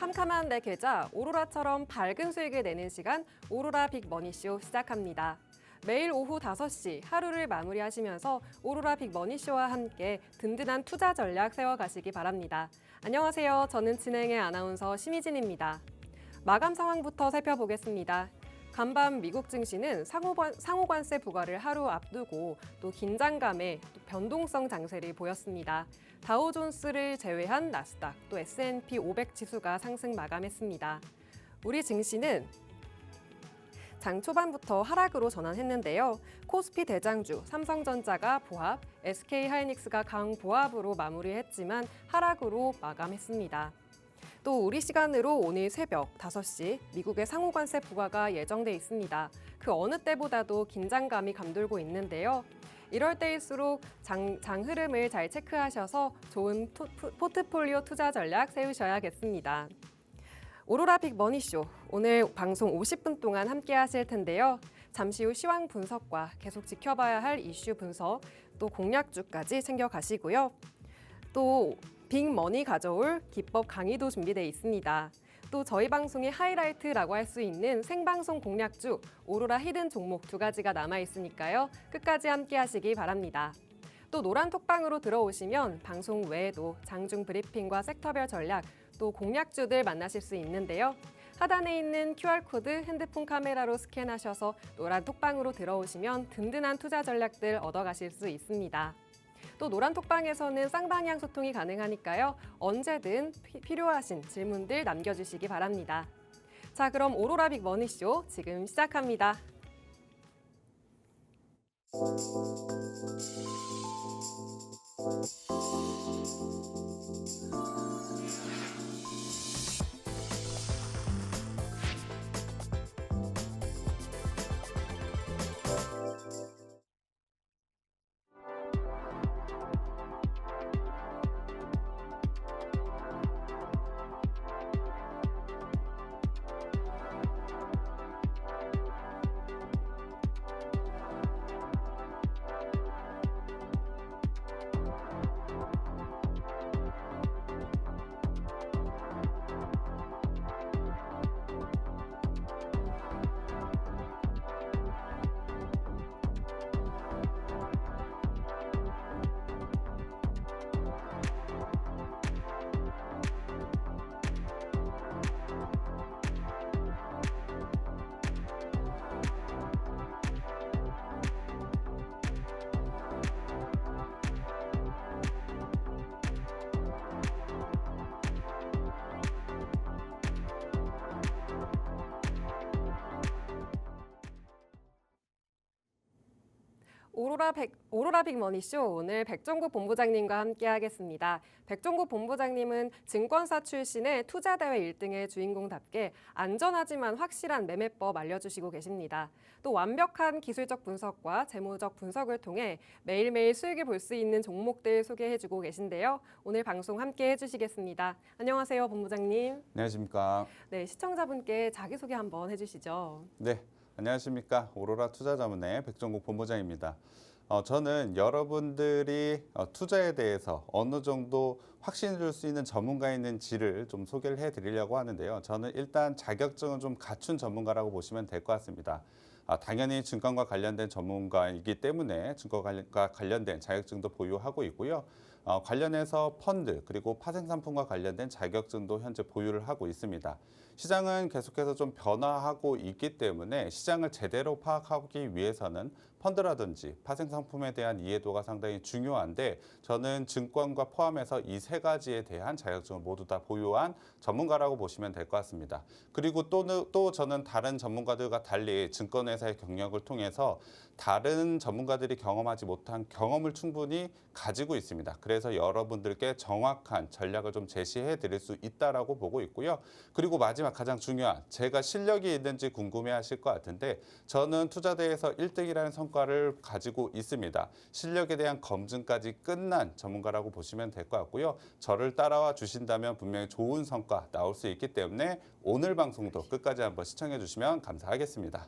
캄캄한 내 계좌 오로라처럼 밝은 수익을 내는 시간 오로라 빅머니쇼 시작합니다. 매일 오후 5시 하루를 마무리하시면서 오로라 빅머니쇼와 함께 든든한 투자 전략 세워가시기 바랍니다. 안녕하세요. 저는 진행의 아나운서 심희진입니다. 마감 상황부터 살펴보겠습니다. 간밤 미국 증시는 상호관세 부과를 하루 앞두고 또 긴장감에 또 변동성 장세를 보였습니다. 다우존스를 제외한 나스닥 또 S&P 500 지수가 상승 마감했습니다. 우리 증시는 장 초반부터 하락으로 전환했는데요. 코스피 대장주 삼성전자가 보합, SK하이닉스가 강보합으로 마무리했지만 하락으로 마감했습니다. 또 우리 시간으로 오늘 새벽 5시 미국의 상호관세 부과가 예정돼 있습니다. 그 어느 때보다도 긴장감이 감돌고 있는데요. 이럴 때일수록 장 흐름을 잘 체크하셔서 좋은 포트폴리오 투자 전략 세우셔야겠습니다. 오로라 빅머니쇼, 오늘 방송 50분 동안 함께 하실 텐데요. 잠시 후 시황 분석과 계속 지켜봐야 할 이슈 분석, 또 공략주까지 챙겨가시고요. 또 빅머니 가져올 기법 강의도 준비되어 있습니다. 또 저희 방송의 하이라이트라고 할 수 있는 생방송 공략주 오로라 히든 종목 2가지가 남아있으니까요. 끝까지 함께 하시기 바랍니다. 또 노란 톡방으로 들어오시면 방송 외에도 장중 브리핑과 섹터별 전략, 또 공략주들 만나실 수 있는데요. 하단에 있는 QR코드 핸드폰 카메라로 스캔하셔서 노란 톡방으로 들어오시면 든든한 투자 전략들 얻어가실 수 있습니다. 또 노란 톡방에서는 쌍방향 소통이 가능하니까요. 언제든 필요하신 질문들 남겨주시기 바랍니다. 자, 그럼 오로라 빅머니쇼 지금 시작합니다. 오로라 빅머니쇼 오늘 백종국 본부장님과 함께 하겠습니다. 백종국 본부장님은 증권사 출신의 투자대회 1등의 주인공답게 안전하지만 확실한 매매법 알려주시고 계십니다. 또 완벽한 기술적 분석과 재무적 분석을 통해 매일매일 수익을 볼 수 있는 종목들 소개해주고 계신데요. 오늘 방송 함께 해주시겠습니다. 안녕하세요, 본부장님. 안녕하십니까. 네, 시청자분께 자기소개 한번 해주시죠. 네, 안녕하십니까. 오로라 투자자문의 백종국 본부장입니다. 저는 여러분들이 투자에 대해서 어느 정도 확신을 줄 수 있는 전문가 있는지를 좀 소개를 해드리려고 하는데요. 저는 일단 자격증은 좀 갖춘 전문가라고 보시면 될 것 같습니다. 당연히 증권과 관련된 전문가이기 때문에 증권과 관련된 자격증도 보유하고 있고요. 관련해서 펀드 그리고 파생상품과 관련된 자격증도 현재 보유를 하고 있습니다. 시장은 계속해서 좀 변화하고 있기 때문에 시장을 제대로 파악하기 위해서는 펀드라든지 파생상품에 대한 이해도가 상당히 중요한데 저는 증권과 포함해서 이 3가지에 대한 자격증을 모두 다 보유한 전문가라고 보시면 될 것 같습니다. 그리고 또 저는 다른 전문가들과 달리 증권회사의 경력을 통해서 다른 전문가들이 경험하지 못한 경험을 충분히 가지고 있습니다. 그래서 여러분들께 정확한 전략을 좀 제시해 드릴 수 있다라고 보고 있고요. 그리고 마지막 가장 중요한 제가 실력이 있는지 궁금해 하실 것 같은데 저는 투자대에서 1등이라는 성과를 가지고 있습니다. 실력에 대한 검증까지 끝난 전문가라고 보시면 될 것 같고요. 저를 따라와 주신다면 분명히 좋은 성과 나올 수 있기 때문에 오늘 방송도 끝까지 한번 시청해 주시면 감사하겠습니다.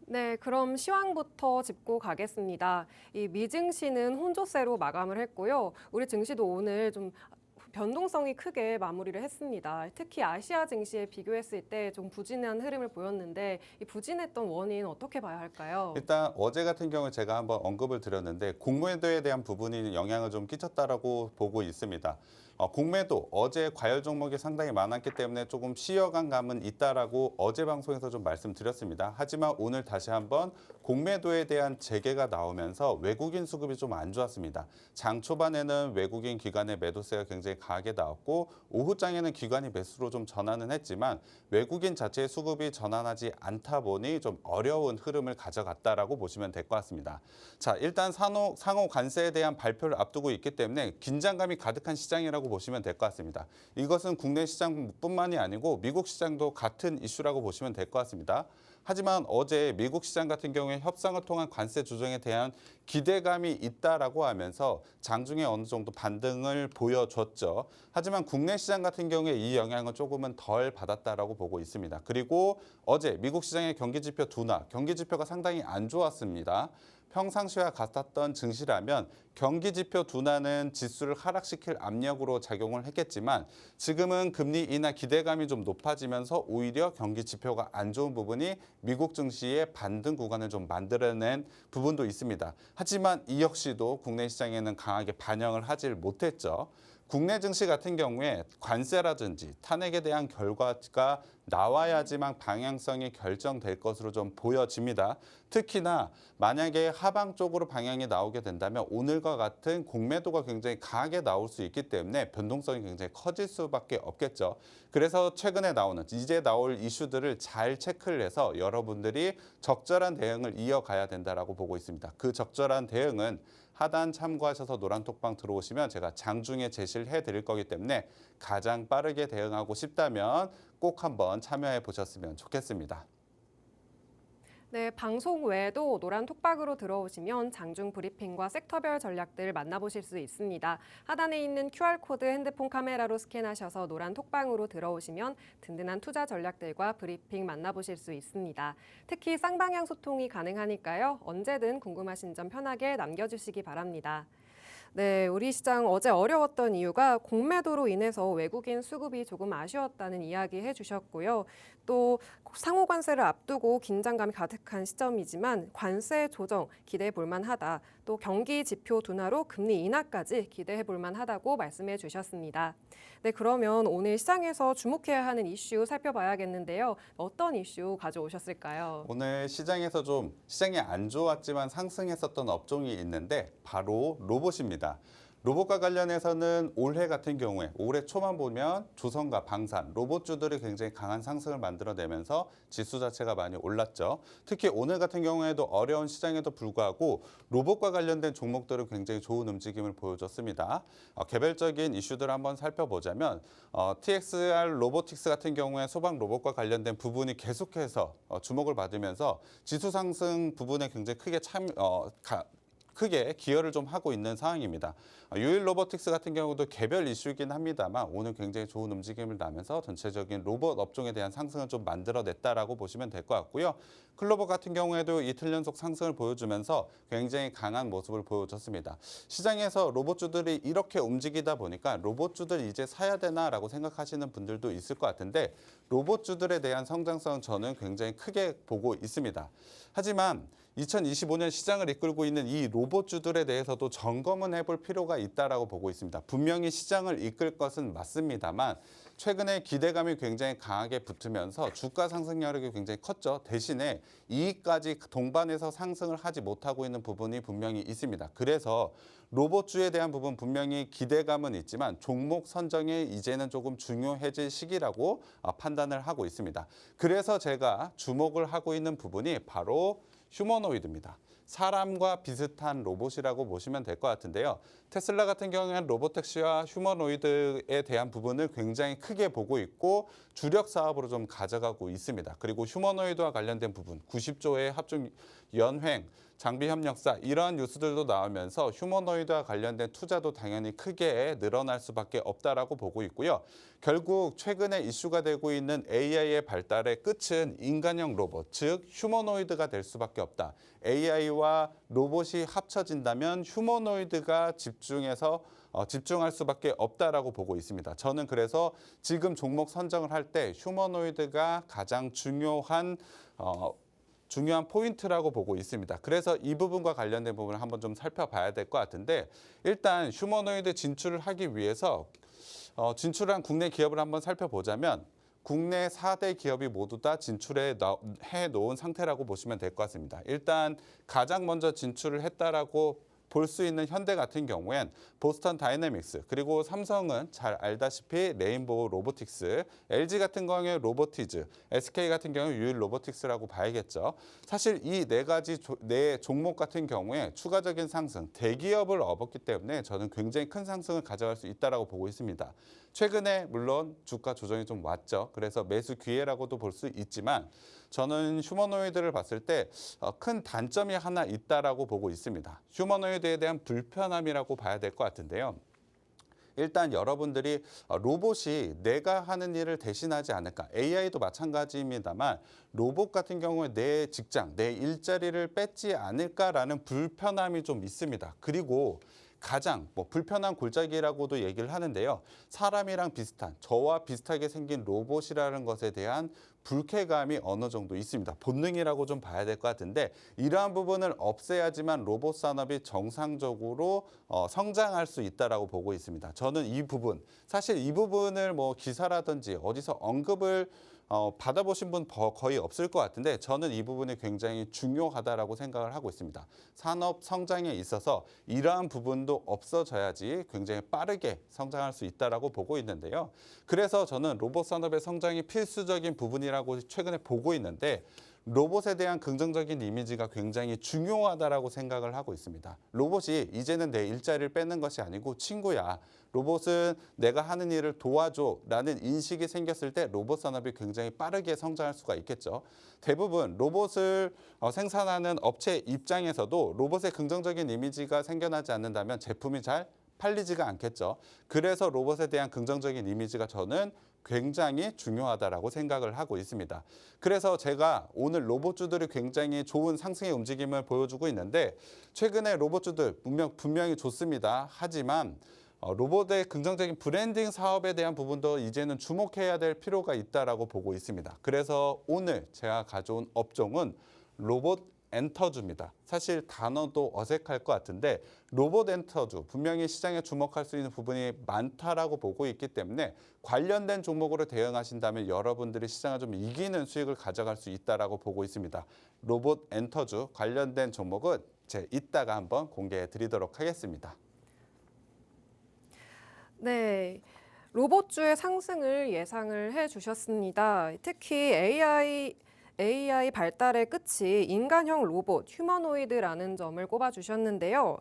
네, 그럼 시황부터 짚고 가겠습니다. 이 미증시는 혼조세로 마감을 했고요. 우리 증시도 오늘 좀 변동성이 크게 마무리를 했습니다. 특히 아시아 증시에 비교했을 때 좀 부진한 흐름을 보였는데 이 부진했던 원인 어떻게 봐야 할까요? 일단 어제 같은 경우에 제가 한번 언급을 드렸는데 공매도에 대한 부분이 영향을 좀 끼쳤다라고 보고 있습니다. 공매도 어제 과열 종목이 상당히 많았기 때문에 조금 쉬어간 감은 있다라고 어제 방송에서 좀 말씀드렸습니다. 하지만 오늘 다시 한번 공매도에 대한 재개가 나오면서 외국인 수급이 좀 안 좋았습니다. 장 초반에는 외국인 기관의 매도세가 굉장히 강하게 나왔고 오후장에는 기관이 매수로 좀 전환은 했지만 외국인 자체의 수급이 전환하지 않다 보니 좀 어려운 흐름을 가져갔다라고 보시면 될 것 같습니다. 자, 일단 상호 관세에 대한 발표를 앞두고 있기 때문에 긴장감이 가득한 시장이라고 보시면 될 것 같습니다. 이것은 국내 시장뿐만이 아니고 미국 시장도 같은 이슈라고 보시면 될 것 같습니다. 하지만 어제 미국 시장 같은 경우에 협상을 통한 관세 조정에 대한 기대감이 있다라고 하면서 장중에 어느 정도 반등을 보여줬죠. 하지만 국내 시장 같은 경우에 이 영향을 조금은 덜 받았다라고 보고 있습니다. 그리고 어제 미국 시장의 경기 지표 둔화, 경기 지표가 상당히 안 좋았습니다. 평상시와 같았던 증시라면 경기 지표 둔화는 지수를 하락시킬 압력으로 작용을 했겠지만 지금은 금리 인하 기대감이 좀 높아지면서 오히려 경기 지표가 안 좋은 부분이 미국 증시의 반등 구간을 좀 만들어낸 부분도 있습니다. 하지만 이 역시도 국내 시장에는 강하게 반영을 하질 못했죠. 국내 증시 같은 경우에 관세라든지 탄핵에 대한 결과가 나와야지만 방향성이 결정될 것으로 좀 보여집니다. 특히나 만약에 하방 쪽으로 방향이 나오게 된다면 오늘과 같은 공매도가 굉장히 강하게 나올 수 있기 때문에 변동성이 굉장히 커질 수밖에 없겠죠. 그래서 최근에 나오는 이제 나올 이슈들을 잘 체크를 해서 여러분들이 적절한 대응을 이어가야 된다라고 보고 있습니다. 그 적절한 대응은 하단 참고하셔서 노란톡방 들어오시면 제가 장중에 제시를 해드릴 거기 때문에 가장 빠르게 대응하고 싶다면 꼭 한번 참여해 보셨으면 좋겠습니다. 네, 방송 외에도 노란 톡방으로 들어오시면 장중 브리핑과 섹터별 전략들 만나보실 수 있습니다. 하단에 있는 QR코드 핸드폰 카메라로 스캔하셔서 노란 톡방으로 들어오시면 든든한 투자 전략들과 브리핑 만나보실 수 있습니다. 특히 쌍방향 소통이 가능하니까요. 언제든 궁금하신 점 편하게 남겨주시기 바랍니다. 네, 우리 시장 어제 어려웠던 이유가 공매도로 인해서 외국인 수급이 조금 아쉬웠다는 이야기 해주셨고요. 또 상호 관세를 앞두고 긴장감이 가득한 시점이지만 관세 조정 기대해 볼 만하다. 또 경기 지표 둔화로 금리 인하까지 기대해 볼 만하다고 말씀해 주셨습니다. 네, 그러면 오늘 시장에서 주목해야 하는 이슈 살펴봐야겠는데요. 어떤 이슈 가져오셨을까요? 오늘 시장에서 좀 시장이 안 좋았지만 상승했었던 업종이 있는데 바로 로봇입니다. 로봇과 관련해서는 올해 같은 경우에 올해 초만 보면 조선과 방산, 로봇주들이 굉장히 강한 상승을 만들어내면서 지수 자체가 많이 올랐죠. 특히 오늘 같은 경우에도 어려운 시장에도 불구하고 로봇과 관련된 종목들은 굉장히 좋은 움직임을 보여줬습니다. 개별적인 이슈들을 한번 살펴보자면 TXR 로보틱스 같은 경우에 소방 로봇과 관련된 부분이 계속해서 주목을 받으면서 지수 상승 부분에 굉장히 크게 기여를 좀 하고 있는 상황입니다. 유일 로보틱스 같은 경우도 개별 이슈이긴 합니다만 오늘 굉장히 좋은 움직임을 나면서 전체적인 로봇 업종에 대한 상승을 좀 만들어냈다라고 보시면 될 것 같고요. 클로버 같은 경우에도 이틀 연속 상승을 보여주면서 굉장히 강한 모습을 보여줬습니다. 시장에서 로봇주들이 이렇게 움직이다 보니까 로봇주들 이제 사야 되나라고 생각하시는 분들도 있을 것 같은데 로봇주들에 대한 성장성 저는 굉장히 크게 보고 있습니다. 하지만 2025년 시장을 이끌고 있는 이 로봇주들에 대해서도 점검은 해볼 필요가 있다라고 보고 있습니다. 분명히 시장을 이끌 것은 맞습니다만 최근에 기대감이 굉장히 강하게 붙으면서 주가 상승 여력이 굉장히 컸죠. 대신에 이익까지 동반해서 상승을 하지 못하고 있는 부분이 분명히 있습니다. 그래서 로봇주에 대한 부분 분명히 기대감은 있지만 종목 선정이 이제는 조금 중요해질 시기라고 판단을 하고 있습니다. 그래서 제가 주목을 하고 있는 부분이 바로 휴머노이드입니다. 사람과 비슷한 로봇이라고 보시면 될 것 같은데요. 테슬라 같은 경우에는 로보택시와 휴머노이드에 대한 부분을 굉장히 크게 보고 있고 주력 사업으로 좀 가져가고 있습니다. 그리고 휴머노이드와 관련된 부분, 90조의 합종 연횡, 장비 협력사 이러한 뉴스들도 나오면서 휴머노이드와 관련된 투자도 당연히 크게 늘어날 수밖에 없다라고 보고 있고요. 결국 최근에 이슈가 되고 있는 AI의 발달의 끝은 인간형 로봇, 즉 휴머노이드가 될 수밖에 없다. AI와 로봇이 합쳐진다면 휴머노이드가 집중해서 집중할 수밖에 없다라고 보고 있습니다. 저는 그래서 지금 종목 선정을 할 때 휴머노이드가 가장 중요한 포인트라고 보고 있습니다. 그래서 이 부분과 관련된 부분을 한번 좀 살펴봐야 될 것 같은데, 일단 휴머노이드 진출을 하기 위해서 진출한 국내 기업을 한번 살펴보자면 국내 4대 기업이 모두 다 진출해 놓은 상태라고 보시면 될 것 같습니다. 일단 가장 먼저 진출을 했다라고 볼 수 있는 현대 같은 경우엔 보스턴 다이내믹스, 그리고 삼성은 잘 알다시피 레인보우 로보틱스, LG 같은 경우에 로보티즈, SK 같은 경우 유일 로보틱스라고 봐야겠죠. 사실 이 네 종목 같은 경우에 추가적인 상승, 대기업을 업었기 때문에 저는 굉장히 큰 상승을 가져갈 수 있다라고 보고 있습니다. 최근에 물론 주가 조정이 좀 왔죠. 그래서 매수 기회라고도 볼 수 있지만 저는 휴머노이드를 봤을 때 큰 단점이 하나 있다라고 보고 있습니다. 휴머노이드에 대한 불편함이라고 봐야 될 것 같은데요. 일단 여러분들이 로봇이 내가 하는 일을 대신하지 않을까. AI도 마찬가지입니다만 로봇 같은 경우에 내 직장, 내 일자리를 뺏지 않을까라는 불편함이 좀 있습니다. 그리고 가장 불편한 골짜기라고도 얘기를 하는데요. 사람이랑 비슷한, 저와 비슷하게 생긴 로봇이라는 것에 대한 불쾌감이 어느 정도 있습니다. 본능이라고 좀 봐야 될 것 같은데, 이러한 부분을 없애야지만 로봇 산업이 정상적으로 성장할 수 있다라고 보고 있습니다. 저는 이 부분, 사실 이 부분을 기사라든지 어디서 언급을 받아보신 분 거의 없을 것 같은데, 저는 이 부분이 굉장히 중요하다라고 생각을 하고 있습니다. 산업 성장에 있어서 이러한 부분도 없어져야지 굉장히 빠르게 성장할 수 있다라고 보고 있는데요. 그래서 저는 로봇 산업의 성장이 필수적인 부분이라고 최근에 보고 있는데, 로봇에 대한 긍정적인 이미지가 굉장히 중요하다라고 생각을 하고 있습니다. 로봇이 이제는 내 일자리를 뺏는 것이 아니고 친구야. 로봇은 내가 하는 일을 도와줘라는 인식이 생겼을 때 로봇 산업이 굉장히 빠르게 성장할 수가 있겠죠. 대부분 로봇을 생산하는 업체 입장에서도 로봇의 긍정적인 이미지가 생겨나지 않는다면 제품이 잘 팔리지가 않겠죠. 그래서 로봇에 대한 긍정적인 이미지가 저는 굉장히 중요하다라고 생각을 하고 있습니다. 그래서 제가 오늘 로봇주들이 굉장히 좋은 상승의 움직임을 보여주고 있는데, 최근에 로봇주들 분명히 좋습니다. 하지만 로봇의 긍정적인 브랜딩 사업에 대한 부분도 이제는 주목해야 될 필요가 있다라고 보고 있습니다. 그래서 오늘 제가 가져온 업종은 로봇 엔터주입니다. 사실 단어도 어색할 것 같은데 로봇 엔터주, 분명히 시장에 주목할 수 있는 부분이 많다라고 보고 있기 때문에 관련된 종목으로 대응하신다면 여러분들이 시장을 좀 이기는 수익을 가져갈 수 있다라고 보고 있습니다. 로봇 엔터주 관련된 종목은 이따가 한번 공개해 드리도록 하겠습니다. 네, 로봇주의 상승을 예상을 해주셨습니다. 특히 AI 발달의 끝이 인간형 로봇, 휴머노이드라는 점을 꼽아주셨는데요.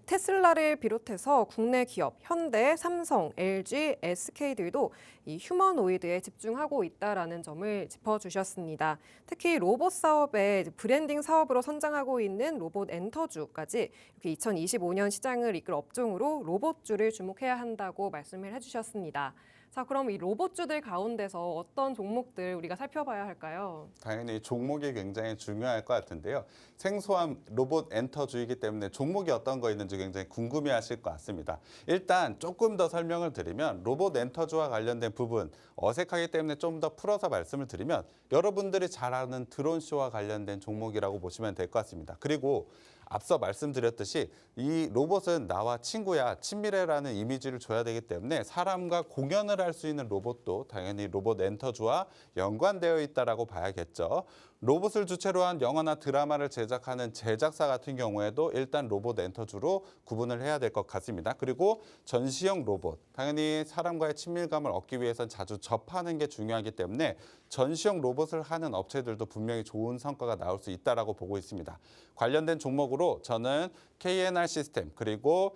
테슬라를 비롯해서 국내 기업, 현대, 삼성, LG, SK들도 이 휴머노이드에 집중하고 있다라는 점을 짚어주셨습니다. 특히 로봇 사업의 브랜딩 사업으로 선장하고 있는 로봇 엔터주까지 이렇게 2025년 시장을 이끌 업종으로 로봇주를 주목해야 한다고 말씀을 해주셨습니다. 자, 그럼 이 로봇주들 가운데서 어떤 종목들 우리가 살펴봐야 할까요? 당연히 종목이 굉장히 중요할 것 같은데요. 생소한 로봇 엔터주이기 때문에 종목이 어떤 거 있는지 굉장히 궁금해하실 것 같습니다. 일단 조금 더 설명을 드리면 로봇 엔터주와 관련된 부분 어색하기 때문에 좀 더 풀어서 말씀을 드리면 여러분들이 잘 아는 드론쇼와 관련된 종목이라고 보시면 될 것 같습니다. 그리고 앞서 말씀드렸듯이 이 로봇은 나와 친구야, 친밀해라는 이미지를 줘야 되기 때문에 사람과 공연을 할 수 있는 로봇도 당연히 로봇 엔터주와 연관되어 있다라고 봐야겠죠. 로봇을 주체로 한 영화나 드라마를 제작하는 제작사 같은 경우에도 일단 로봇 엔터주로 구분을 해야 될 것 같습니다. 그리고 전시형 로봇, 당연히 사람과의 친밀감을 얻기 위해선 자주 접하는 게 중요하기 때문에 전시형 로봇을 하는 업체들도 분명히 좋은 성과가 나올 수 있다라고 보고 있습니다. 관련된 종목으로 저는 KNR 시스템 그리고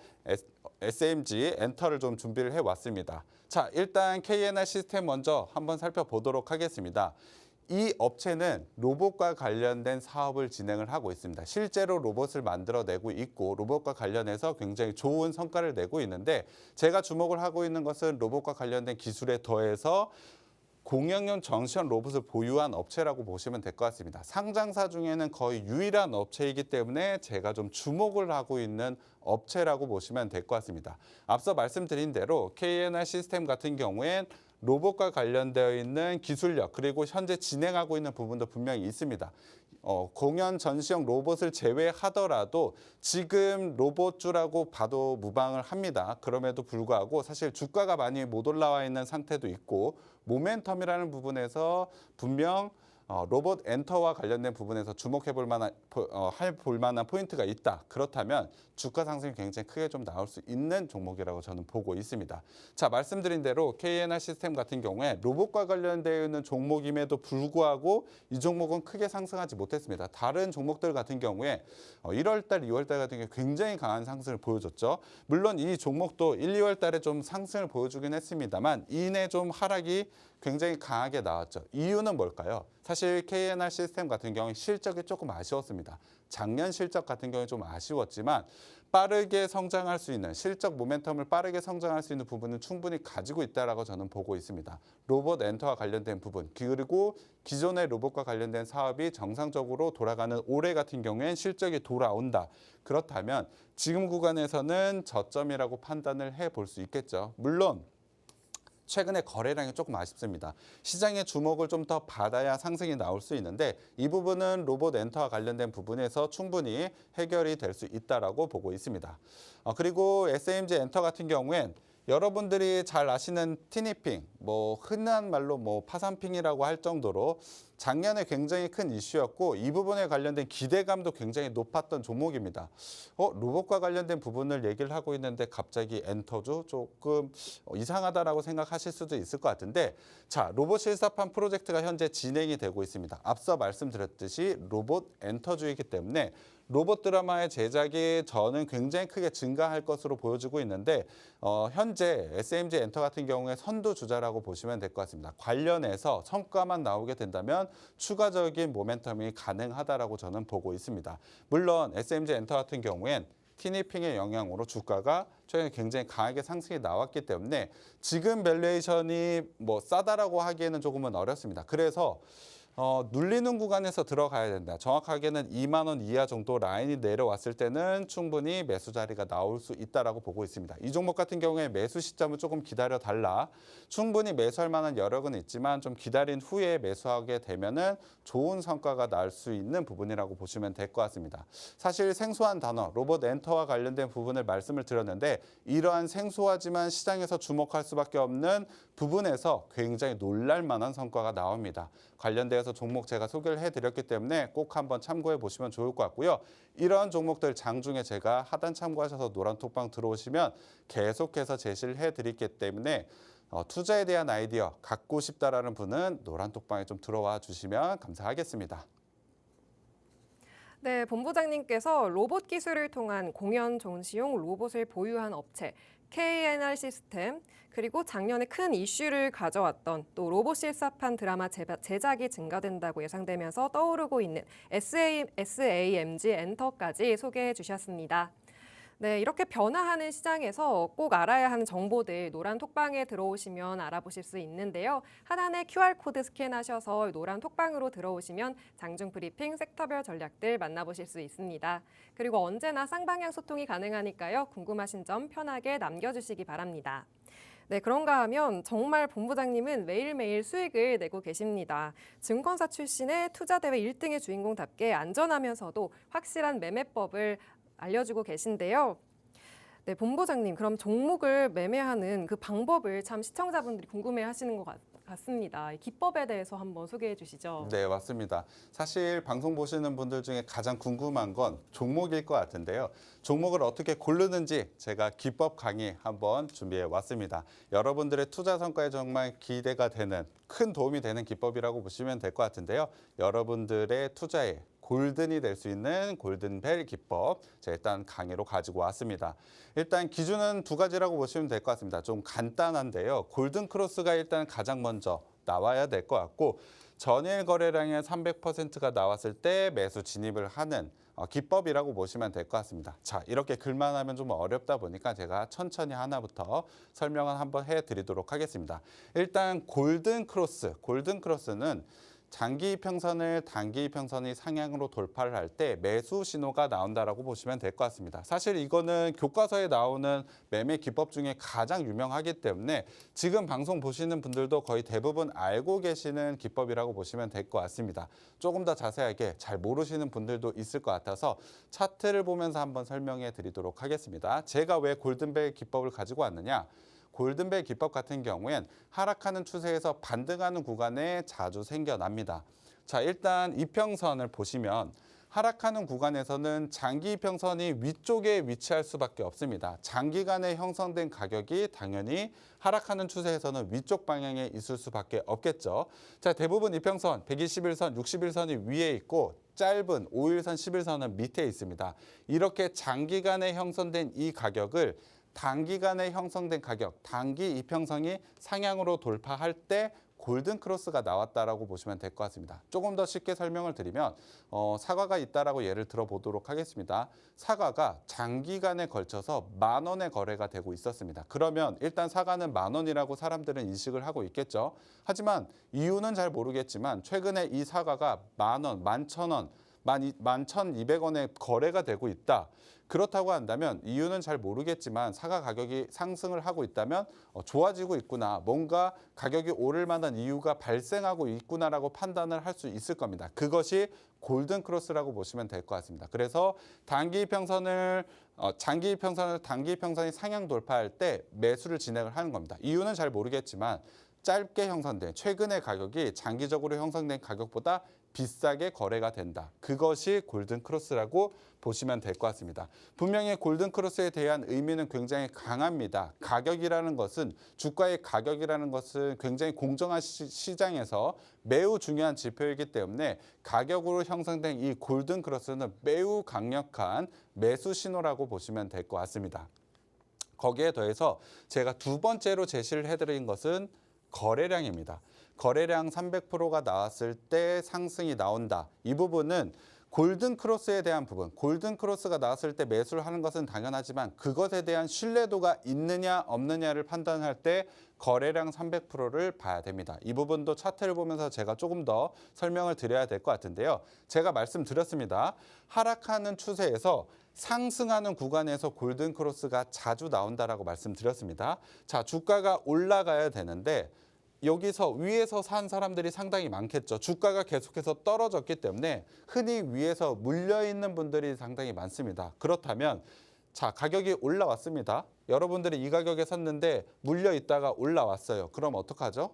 SMG 엔터를 좀 준비를 해왔습니다. 자, 일단 KNR 시스템 먼저 한번 살펴보도록 하겠습니다. 이 업체는 로봇과 관련된 사업을 진행을 하고 있습니다. 실제로 로봇을 만들어내고 있고 로봇과 관련해서 굉장히 좋은 성과를 내고 있는데, 제가 주목을 하고 있는 것은 로봇과 관련된 기술에 더해서 공연용 전시형 로봇을 보유한 업체라고 보시면 될 것 같습니다. 상장사 중에는 거의 유일한 업체이기 때문에 제가 좀 주목을 하고 있는 업체라고 보시면 될 것 같습니다. 앞서 말씀드린 대로 KNR 시스템 같은 경우엔 로봇과 관련되어 있는 기술력 그리고 현재 진행하고 있는 부분도 분명히 있습니다. 공연 전시형 로봇을 제외하더라도 지금 로봇주라고 봐도 무방을 합니다. 그럼에도 불구하고 사실 주가가 많이 못 올라와 있는 상태도 있고 모멘텀이라는 부분에서 분명 로봇 엔터와 관련된 부분에서 주목해 볼 만한 포인트가 있다. 그렇다면 주가 상승이 굉장히 크게 좀 나올 수 있는 종목이라고 저는 보고 있습니다. 자, 말씀드린 대로 KNR 시스템 같은 경우에 로봇과 관련되어 있는 종목임에도 불구하고 이 종목은 크게 상승하지 못했습니다. 다른 종목들 같은 경우에 1월 달, 2월 달 같은 경우에 굉장히 강한 상승을 보여줬죠. 물론 이 종목도 1, 2월 달에 좀 상승을 보여주긴 했습니다만 이내 좀 하락이 굉장히 강하게 나왔죠. 이유는 뭘까요? 사실 KNR 시스템 같은 경우에 실적이 조금 아쉬웠습니다. 작년 실적 같은 경우에 좀 아쉬웠지만 빠르게 성장할 수 있는 실적 모멘텀을 빠르게 성장할 수 있는 부분은 충분히 가지고 있다라고 저는 보고 있습니다. 로봇 엔터와 관련된 부분 그리고 기존의 로봇과 관련된 사업이 정상적으로 돌아가는 올해 같은 경우엔 실적이 돌아온다. 그렇다면 지금 구간에서는 저점이라고 판단을 해볼 수 있겠죠. 물론 최근에 거래량이 조금 아쉽습니다. 시장의 주목을 좀 더 받아야 상승이 나올 수 있는데 이 부분은 로봇 엔터와 관련된 부분에서 충분히 해결이 될 수 있다라고 보고 있습니다. 그리고 SMG 엔터 같은 경우엔 여러분들이 잘 아시는 티니핑, 흔한 말로 파산핑이라고 할 정도로 작년에 굉장히 큰 이슈였고 이 부분에 관련된 기대감도 굉장히 높았던 종목입니다. 로봇과 관련된 부분을 얘기를 하고 있는데 갑자기 엔터주 조금 이상하다라고 생각하실 수도 있을 것 같은데 자, 로봇 실사판 프로젝트가 현재 진행이 되고 있습니다. 앞서 말씀드렸듯이 로봇 엔터주이기 때문에 로봇 드라마의 제작이 저는 굉장히 크게 증가할 것으로 보여지고 있는데 현재 SMG 엔터 같은 경우에 선두주자라고 보시면 될 것 같습니다. 관련해서 성과만 나오게 된다면 추가적인 모멘텀이 가능하다라고 저는 보고 있습니다. 물론 SMG 엔터 같은 경우엔 티니핑의 영향으로 주가가 최근에 굉장히 강하게 상승이 나왔기 때문에 지금 밸류에이션이 싸다라고 하기에는 조금은 어렵습니다. 그래서 눌리는 구간에서 들어가야 된다. 정확하게는 2만 원 이하 정도 라인이 내려왔을 때는 충분히 매수 자리가 나올 수 있다라고 보고 있습니다. 이 종목 같은 경우에 매수 시점을 조금 기다려 달라. 충분히 매수할 만한 여력은 있지만 좀 기다린 후에 매수하게 되면은 좋은 성과가 날 수 있는 부분이라고 보시면 될 것 같습니다. 사실 생소한 단어, 로봇 엔터와 관련된 부분을 말씀을 드렸는데 이러한 생소하지만 시장에서 주목할 수밖에 없는 부분에서 굉장히 놀랄 만한 성과가 나옵니다. 관련돼서 종목 제가 소개를 해드렸기 때문에 꼭 한번 참고해 보시면 좋을 것 같고요. 이런 종목들 장중에 제가 하단 참고하셔서 노란톡방 들어오시면 계속해서 제시를 해드리기 때문에 투자에 대한 아이디어 갖고 싶다라는 분은 노란톡방에 좀 들어와 주시면 감사하겠습니다. 네, 본부장님께서 로봇 기술을 통한 공연 전시용 로봇을 보유한 업체 KNR 시스템 그리고 작년에 큰 이슈를 가져왔던 또 로봇 실사판 드라마 제작이 증가된다고 예상되면서 떠오르고 있는 SAMG 엔터까지 소개해 주셨습니다. 네, 이렇게 변화하는 시장에서 꼭 알아야 하는 정보들 노란 톡방에 들어오시면 알아보실 수 있는데요. 하단에 QR코드 스캔하셔서 노란 톡방으로 들어오시면 장중 브리핑 섹터별 전략들 만나보실 수 있습니다. 그리고 언제나 쌍방향 소통이 가능하니까요. 궁금하신 점 편하게 남겨주시기 바랍니다. 네, 그런가 하면 정말 본부장님은 매일매일 수익을 내고 계십니다. 증권사 출신의 투자대회 1등의 주인공답게 안전하면서도 확실한 매매법을 알려주고 계신데요. 네, 본부장님, 그럼 종목을 매매하는 그 방법을 참 시청자분들이 궁금해하시는 것 같습니다. 이 기법에 대해서 한번 소개해 주시죠. 네, 맞습니다. 사실 방송 보시는 분들 중에 가장 궁금한 건 종목일 것 같은데요. 종목을 어떻게 고르는지 제가 기법 강의 한번 준비해 왔습니다. 여러분들의 투자 성과에 정말 기대가 되는 큰 도움이 되는 기법이라고 보시면 될 것 같은데요. 여러분들의 투자에 골든이 될 수 있는 골든벨 기법 제가 일단 강의로 가지고 왔습니다. 일단 기준은 두 가지라고 보시면 될 것 같습니다. 좀 간단한데요. 골든 크로스가 일단 가장 먼저 나와야 될 것 같고 전일 거래량의 300%가 나왔을 때 매수 진입을 하는 기법이라고 보시면 될 것 같습니다. 자, 이렇게 글만 하면 좀 어렵다 보니까 제가 천천히 하나부터 설명을 한번 해드리도록 하겠습니다. 일단 골든 크로스는 장기 이평선을 단기 이평선이 상향으로 돌파를 할 때 매수 신호가 나온다라고 보시면 될 것 같습니다. 사실 이거는 교과서에 나오는 매매 기법 중에 가장 유명하기 때문에 지금 방송 보시는 분들도 거의 대부분 알고 계시는 기법이라고 보시면 될 것 같습니다. 조금 더 자세하게 잘 모르시는 분들도 있을 것 같아서 차트를 보면서 한번 설명해 드리도록 하겠습니다. 제가 왜 골든벨 기법을 가지고 왔느냐? 골든벨 기법 같은 경우엔 하락하는 추세에서 반등하는 구간에 자주 생겨납니다. 자, 일단 이평선을 보시면 하락하는 구간에서는 장기 이평선이 위쪽에 위치할 수밖에 없습니다. 장기간에 형성된 가격이 당연히 하락하는 추세에서는 위쪽 방향에 있을 수밖에 없겠죠. 자, 대부분 이평선 121선, 61선이 위에 있고 짧은 5일선, 11선은 밑에 있습니다. 이렇게 장기간에 형성된 이 가격을 단기간에 형성된 가격, 단기 이평선이 상향으로 돌파할 때 골든 크로스가 나왔다라고 보시면 될 것 같습니다. 조금 더 쉽게 설명을 드리면 사과가 있다라고 예를 들어 보도록 하겠습니다. 사과가 장기간에 걸쳐서 10,000원의 거래가 되고 있었습니다. 그러면 일단 사과는 10,000원이라고 사람들은 인식을 하고 있겠죠. 하지만 이유는 잘 모르겠지만 최근에 이 사과가 10,000원, 11,000원, 11,200원에 거래가 되고 있다. 그렇다고 한다면 이유는 잘 모르겠지만 사과 가격이 상승을 하고 있다면 좋아지고 있구나. 뭔가 가격이 오를 만한 이유가 발생하고 있구나라고 판단을 할 수 있을 겁니다. 그것이 골든 크로스라고 보시면 될 것 같습니다. 그래서 장기 이평선을 단기 이평선이 상향 돌파할 때 매수를 진행을 하는 겁니다. 이유는 잘 모르겠지만 짧게 형성된 최근의 가격이 장기적으로 형성된 가격보다 비싸게 거래가 된다. 그것이 골든 크로스라고 보시면 될 것 같습니다. 분명히 골든 크로스에 대한 의미는 굉장히 강합니다. 가격이라는 것은 주가의 가격이라는 것은 굉장히 공정한 시장에서 매우 중요한 지표이기 때문에 가격으로 형성된 이 골든 크로스는 매우 강력한 매수 신호라고 보시면 될 것 같습니다. 거기에 더해서 제가 두 번째로 제시를 해드린 것은 거래량입니다. 거래량 300%가 나왔을 때 상승이 나온다. 이 부분은 골든 크로스에 대한 부분, 골든 크로스가 나왔을 때 매수를 하는 것은 당연하지만 그것에 대한 신뢰도가 있느냐 없느냐를 판단할 때 거래량 300%를 봐야 됩니다. 이 부분도 차트를 보면서 제가 조금 더 설명을 드려야 될 것 같은데요. 제가 말씀드렸습니다. 하락하는 추세에서 상승하는 구간에서 골든 크로스가 자주 나온다라고 말씀드렸습니다. 자, 주가가 올라가야 되는데 여기서 위에서 산 사람들이 상당히 많겠죠. 주가가 계속해서 떨어졌기 때문에 흔히 위에서 물려있는 분들이 상당히 많습니다. 그렇다면 자, 가격이 올라왔습니다. 여러분들이 이 가격에 샀는데 물려있다가 올라왔어요. 그럼 어떡하죠?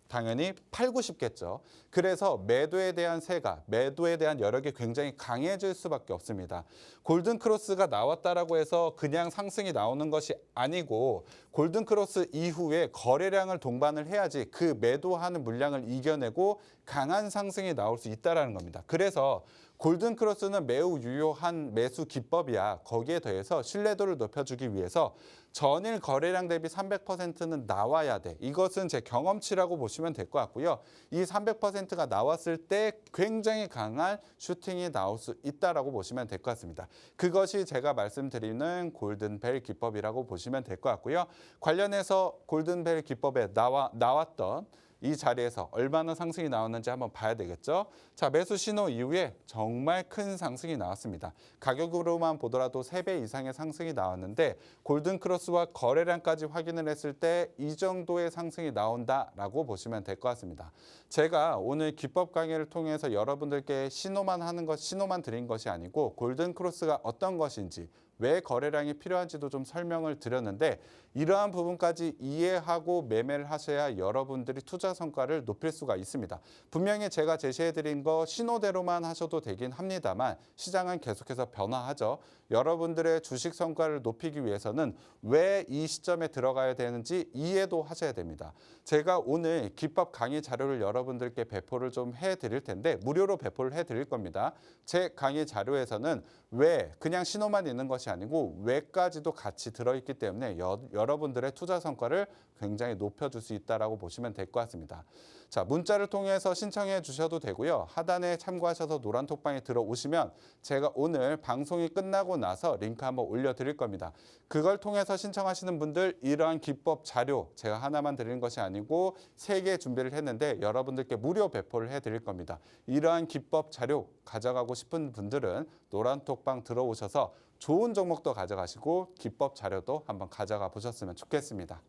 당연히 팔고 싶겠죠. 그래서 매도에 대한 세가, 매도에 대한 여력이 굉장히 강해질 수밖에 없습니다. 골든 크로스가 나왔다라고 해서 그냥 상승이 나오는 것이 아니고 골든 크로스 이후에 거래량을 동반을 해야지 그 매도하는 물량을 이겨내고 강한 상승이 나올 수 있다는 겁니다. 그래서 골든 크로스는 매우 유효한 매수 기법이야. 거기에 더해서 신뢰도를 높여주기 위해서 전일 거래량 대비 300%는 나와야 돼. 이것은 제 경험치라고 보시면 될 것 같고요. 이 300%가 나왔을 때 굉장히 강한 슈팅이 나올 수 있다라고 보시면 될 것 같습니다. 그것이 제가 말씀드리는 골든벨 기법이라고 보시면 될 것 같고요. 관련해서 골든벨 기법에 나왔던 이 자리에서 얼마나 상승이 나왔는지 한번 봐야 되겠죠. 자, 매수 신호 이후에 정말 큰 상승이 나왔습니다. 가격으로만 보더라도 3배 이상의 상승이 나왔는데 골든 크로스와 거래량까지 확인을 했을 때 이 정도의 상승이 나온다라고 보시면 될 것 같습니다. 제가 오늘 기법 강의를 통해서 여러분들께 신호만 드린 것이 아니고 골든 크로스가 어떤 것인지 왜 거래량이 필요한지도 좀 설명을 드렸는데 이러한 부분까지 이해하고 매매를 하셔야 여러분들이 투자 성과를 높일 수가 있습니다. 분명히 제가 제시해드린 거 신호대로만 하셔도 되긴 합니다만 시장은 계속해서 변화하죠. 여러분들의 주식 성과를 높이기 위해서는 왜 이 시점에 들어가야 되는지 이해도 하셔야 됩니다. 제가 오늘 기법 강의 자료를 여러분들께 배포를 좀 해드릴 텐데 무료로 배포를 해드릴 겁니다. 제 강의 자료에서는 왜 그냥 신호만 있는 것이 아니고 왜까지도 같이 들어있기 때문에 여러분들의 투자 성과를 굉장히 높여줄 수 있다라고 보시면 될 것 같습니다. 자, 문자를 통해서 신청해 주셔도 되고요. 하단에 참고하셔서 노란톡방에 들어오시면 제가 오늘 방송이 끝나고 나서 링크 한번 올려드릴 겁니다. 그걸 통해서 신청하시는 분들 이러한 기법 자료 제가 하나만 드리는 것이 아니고 3개 준비를 했는데 여러분들께 무료 배포를 해드릴 겁니다. 이러한 기법 자료 가져가고 싶은 분들은 노란톡방 들어오셔서 좋은 종목도 가져가시고 기법 자료도 한번 가져가 보셨으면 좋겠습니다.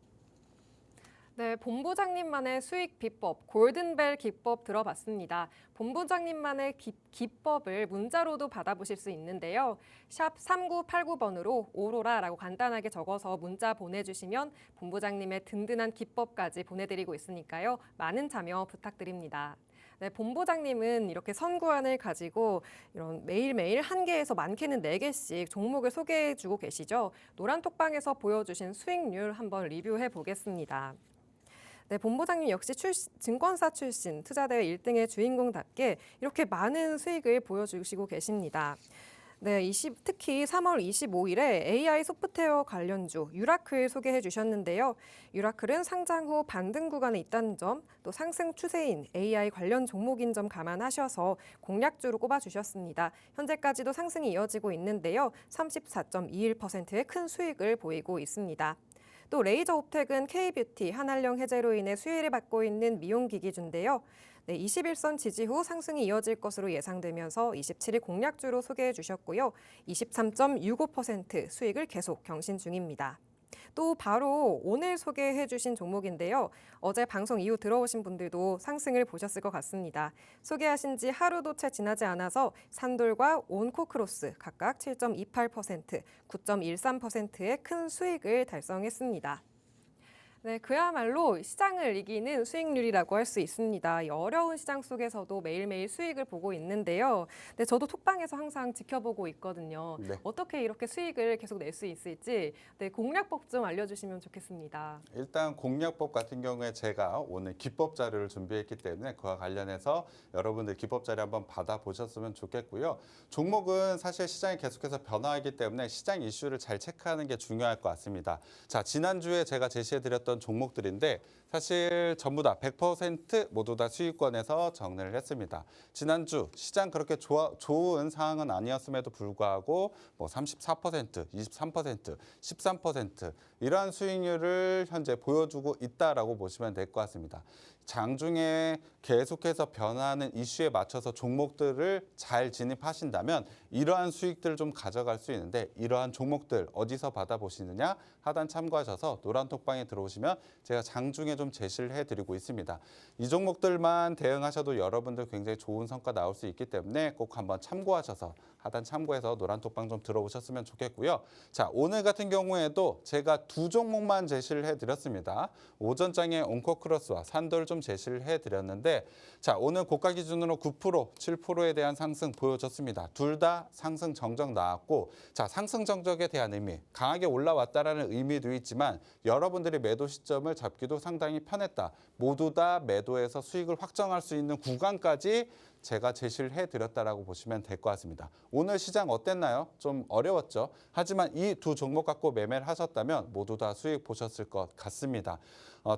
네, 본부장님만의 수익 비법, 골든벨 기법 들어봤습니다. 본부장님만의 기법을 문자로도 받아보실 수 있는데요. 샵 3989번으로 오로라라고 간단하게 적어서 문자 보내주시면 본부장님의 든든한 기법까지 보내드리고 있으니까요. 많은 참여 부탁드립니다. 네, 본부장님은 이렇게 선구안을 가지고 이런 매일매일 1개에서 많게는 4개씩 종목을 소개해주고 계시죠. 노란톡방에서 보여주신 수익률 한번 리뷰해 보겠습니다. 네, 본부장님 역시 증권사 출신, 투자대회 1등의 주인공답게 이렇게 많은 수익을 보여주시고 계십니다. 네, 특히 3월 25일에 AI 소프트웨어 관련주 유라클 소개해 주셨는데요. 유라클은 상장 후 반등 구간에 있다는 점, 또 상승 추세인 AI 관련 종목인 점 감안하셔서 공략주로 꼽아주셨습니다. 현재까지도 상승이 이어지고 있는데요. 34.21%의 큰 수익을 보이고 있습니다. 또 레이저 옵텍은 K뷰티, 한알령 해제로 인해 수혜를 받고 있는 미용기기주인데요. 네, 21선 지지 후 상승이 이어질 것으로 예상되면서 27일 공략주로 소개해 주셨고요. 23.65% 수익을 계속 경신 중입니다. 또 바로 오늘 소개해 주신 종목인데요. 어제 방송 이후 들어오신 분들도 상승을 보셨을 것 같습니다. 소개하신 지 하루도 채 지나지 않아서 산돌과 온코크로스 각각 7.28%, 9.13%의 큰 수익을 달성했습니다. 네, 그야말로 시장을 이기는 수익률이라고 할 수 있습니다. 이 어려운 시장 속에서도 매일매일 수익을 보고 있는데요. 네, 저도 톡방에서 항상 지켜보고 있거든요. 네. 어떻게 이렇게 수익을 계속 낼 수 있을지 네, 공략법 좀 알려주시면 좋겠습니다. 일단 공략법 같은 경우에 제가 오늘 기법 자료를 준비했기 때문에 그와 관련해서 여러분들 기법 자료 한번 받아보셨으면 좋겠고요. 종목은 사실 시장이 계속해서 변화하기 때문에 시장 이슈를 잘 체크하는 게 중요할 것 같습니다. 자, 지난주에 제가 제시해드렸던 종목들인데 사실 전부 다 100% 모두 다 수익권에서 정리를 했습니다. 지난주 시장 그렇게 좋은 상황은 아니었음에도 불구하고 뭐 34%, 23%, 13% 이러한 수익률을 현재 보여주고 있다라고 보시면 될 것 같습니다. 장중에 계속해서 변화하는 이슈에 맞춰서 종목들을 잘 진입하신다면 이러한 수익들을 좀 가져갈 수 있는데 이러한 종목들 어디서 받아보시느냐 하단 참고하셔서 노란톡방에 들어오시면 제가 장중에 좀 제시를 해드리고 있습니다. 이 종목들만 대응하셔도 여러분들 굉장히 좋은 성과 나올 수 있기 때문에 꼭 한번 참고하셔서 하단 참고해서 노란톡방 좀 들어오셨으면 좋겠고요. 자, 오늘 같은 경우에도 제가 2종목만 제시를 해드렸습니다. 오전장에 온코크로스와 산돌 좀 제시를 해드렸는데 자, 오늘 고가 기준으로 9%, 7%에 대한 상승 보여줬습니다. 둘 다 상승 정적 나왔고 자, 상승 정적에 대한 의미, 강하게 올라왔다라는 의미도 있지만 여러분들이 매도 시점을 잡기도 상당히 편했다. 모두 다 매도해서 수익을 확정할 수 있는 구간까지 제가 제시를 해드렸다라고 보시면 될 것 같습니다. 오늘 시장 어땠나요? 좀 어려웠죠. 하지만 이 2 종목 갖고 매매를 하셨다면 모두 다 수익 보셨을 것 같습니다.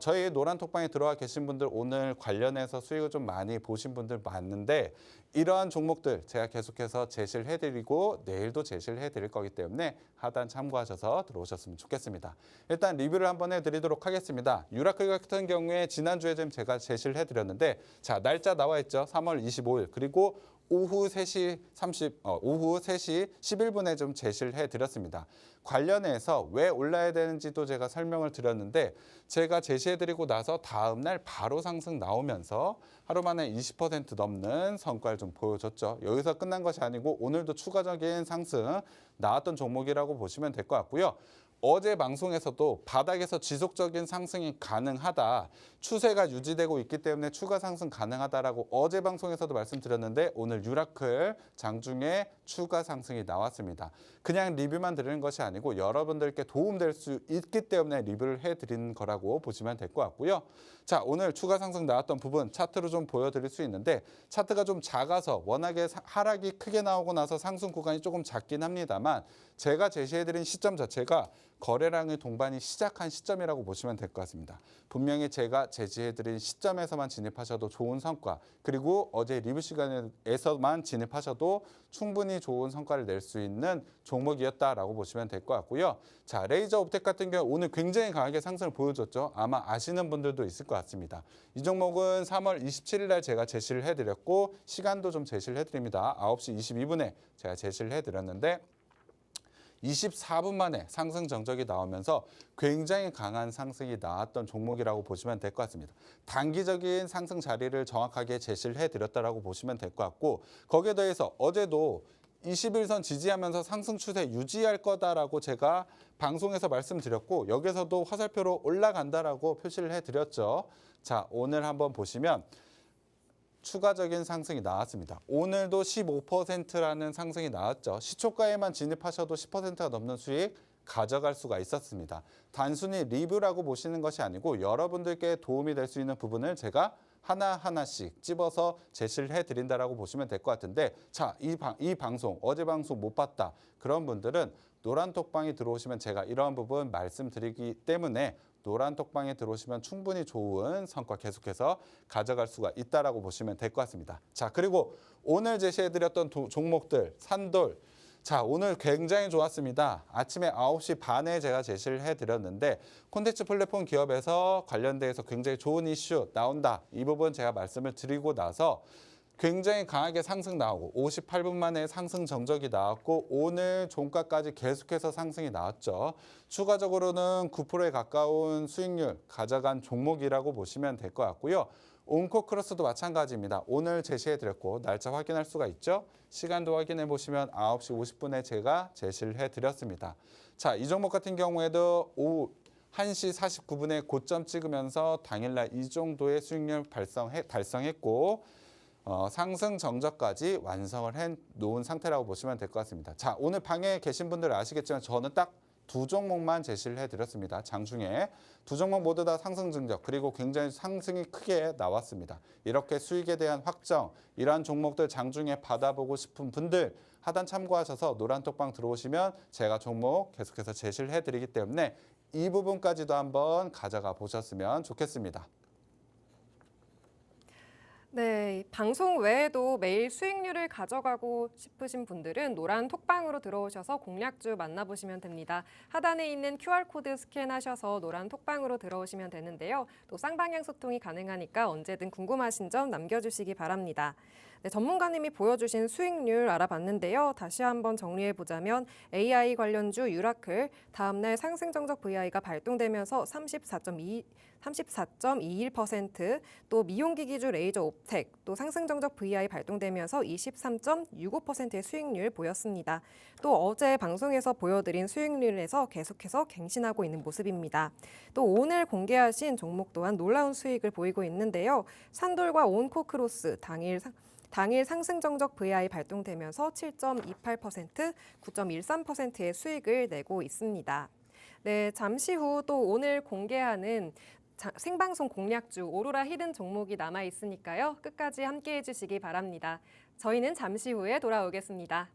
저희 노란톡방에 들어와 계신 분들 오늘 관련해서 수익을 좀 많이 보신 분들 많은데 이러한 종목들 제가 계속해서 제시를 해드리고 내일도 제시를 해드릴 거기 때문에 하단 참고하셔서 들어오셨으면 좋겠습니다. 일단 리뷰를 한번 해드리도록 하겠습니다. 유라클 같은 경우에 지난주에 좀 제가 제시를 해드렸는데 자, 날짜 나와 있죠. 3월 25일 그리고 오후 3시 11분에 좀 제시를 해드렸습니다. 관련해서 왜 올라야 되는지도 제가 설명을 드렸는데 제가 제시해드리고 나서 다음 날 바로 상승 나오면서 하루 만에 20% 넘는 성과를 좀 보여줬죠. 여기서 끝난 것이 아니고 오늘도 추가적인 상승 나왔던 종목이라고 보시면 될 것 같고요. 어제 방송에서도 바닥에서 지속적인 상승이 가능하다. 추세가 유지되고 있기 때문에 추가 상승 가능하다라고 어제 방송에서도 말씀드렸는데 오늘 유라클 장중에 추가 상승이 나왔습니다. 그냥 리뷰만 드리는 것이 아니고 여러분들께 도움될 수 있기 때문에 리뷰를 해드리는 거라고 보시면 될 것 같고요. 자, 오늘 추가 상승 나왔던 부분 차트로 좀 보여드릴 수 있는데 차트가 좀 작아서 워낙에 하락이 크게 나오고 나서 상승 구간이 조금 작긴 합니다만 제가 제시해드린 시점 자체가 거래량의 동반이 시작한 시점이라고 보시면 될 것 같습니다. 분명히 제가 제시해드린 시점에서만 진입하셔도 좋은 성과, 그리고 어제 리뷰 시간에서만 진입하셔도 충분히 좋은 성과를 낼 수 있는 종목이었다라고 보시면 될 것 같고요. 자, 레이저 옵텍 같은 경우 오늘 굉장히 강하게 상승을 보여줬죠. 아마 아시는 분들도 있을 것 같습니다. 이 종목은 3월 27일 날 제가 제시를 해드렸고 시간도 좀 제시를 해드립니다. 9시 22분에 제가 제시를 해드렸는데 24분 만에 상승 정적이 나오면서 굉장히 강한 상승이 나왔던 종목이라고 보시면 될 것 같습니다. 단기적인 상승 자리를 정확하게 제시를 해드렸다라고 보시면 될 것 같고 거기에 더해서 어제도 21선 지지하면서 상승 추세 유지할 거다라고 제가 방송에서 말씀드렸고 여기서도 화살표로 올라간다라고 표시를 해드렸죠. 자, 오늘 한번 보시면 추가적인 상승이 나왔습니다. 오늘도 15%라는 상승이 나왔죠. 시초가에만 진입하셔도 10%가 넘는 수익 가져갈 수가 있었습니다. 단순히 리뷰라고 보시는 것이 아니고 여러분들께 도움이 될 수 있는 부분을 제가 하나하나씩 집어서 제시를 해드린다라고 보시면 될 것 같은데 자, 이 방송, 어제 방송 못 봤다. 그런 분들은 노란톡방에 들어오시면 제가 이러한 부분 말씀드리기 때문에 노란 톡방에 들어오시면 충분히 좋은 성과 계속해서 가져갈 수가 있다라고 보시면 될 것 같습니다. 자, 그리고 오늘 제시해드렸던 종목들, 산돌. 자, 오늘 굉장히 좋았습니다. 아침에 9시 반에 제가 제시를 해드렸는데 콘텐츠 플랫폼 기업에서 관련돼서 굉장히 좋은 이슈 나온다. 이 부분 제가 말씀을 드리고 나서 굉장히 강하게 상승 나오고 58분 만에 상승 정적이 나왔고 오늘 종가까지 계속해서 상승이 나왔죠. 추가적으로는 9%에 가까운 수익률 가져간 종목이라고 보시면 될 것 같고요. 온코크로스도 마찬가지입니다. 오늘 제시해드렸고 날짜 확인할 수가 있죠. 시간도 확인해 보시면 9시 50분에 제가 제시를 해드렸습니다. 자, 이 종목 같은 경우에도 오후 1시 49분에 고점 찍으면서 당일날 이 정도의 수익률 달성했고 상승 정적까지 완성을 해 놓은 상태라고 보시면 될 것 같습니다. 자, 오늘 방에 계신 분들 아시겠지만 저는 딱 두 종목만 제시를 해드렸습니다. 장중에 두 종목 모두 다 상승 정적 그리고 굉장히 상승이 크게 나왔습니다. 이렇게 수익에 대한 확정 이러한 종목들 장중에 받아보고 싶은 분들 하단 참고하셔서 노란톡방 들어오시면 제가 종목 계속해서 제시를 해드리기 때문에 이 부분까지도 한번 가져가 보셨으면 좋겠습니다. 네, 방송 외에도 매일 수익률을 가져가고 싶으신 분들은 노란 톡방으로 들어오셔서 공략주 만나보시면 됩니다. 하단에 있는 QR코드 스캔하셔서 노란 톡방으로 들어오시면 되는데요. 또 쌍방향 소통이 가능하니까 언제든 궁금하신 점 남겨주시기 바랍니다. 네, 전문가님이 보여주신 수익률 알아봤는데요. 다시 한번 정리해보자면 AI 관련주 유라클, 다음날 상승 정적 VI가 발동되면서 34.21%, 또 미용기기주 레이저 옵텍, 또 상승 정적 VI 발동되면서 23.65%의 수익률 보였습니다. 또 어제 방송에서 보여드린 수익률에서 계속해서 갱신하고 있는 모습입니다. 또 오늘 공개하신 종목 또한 놀라운 수익을 보이고 있는데요. 산돌과 온코크로스 당일 상승 정적 VI 발동되면서 7.28%, 9.13%의 수익을 내고 있습니다. 네, 잠시 후 또 오늘 공개하는 생방송 공략주 오로라 히든 종목이 남아 있으니까요. 끝까지 함께해 주시기 바랍니다. 저희는 잠시 후에 돌아오겠습니다.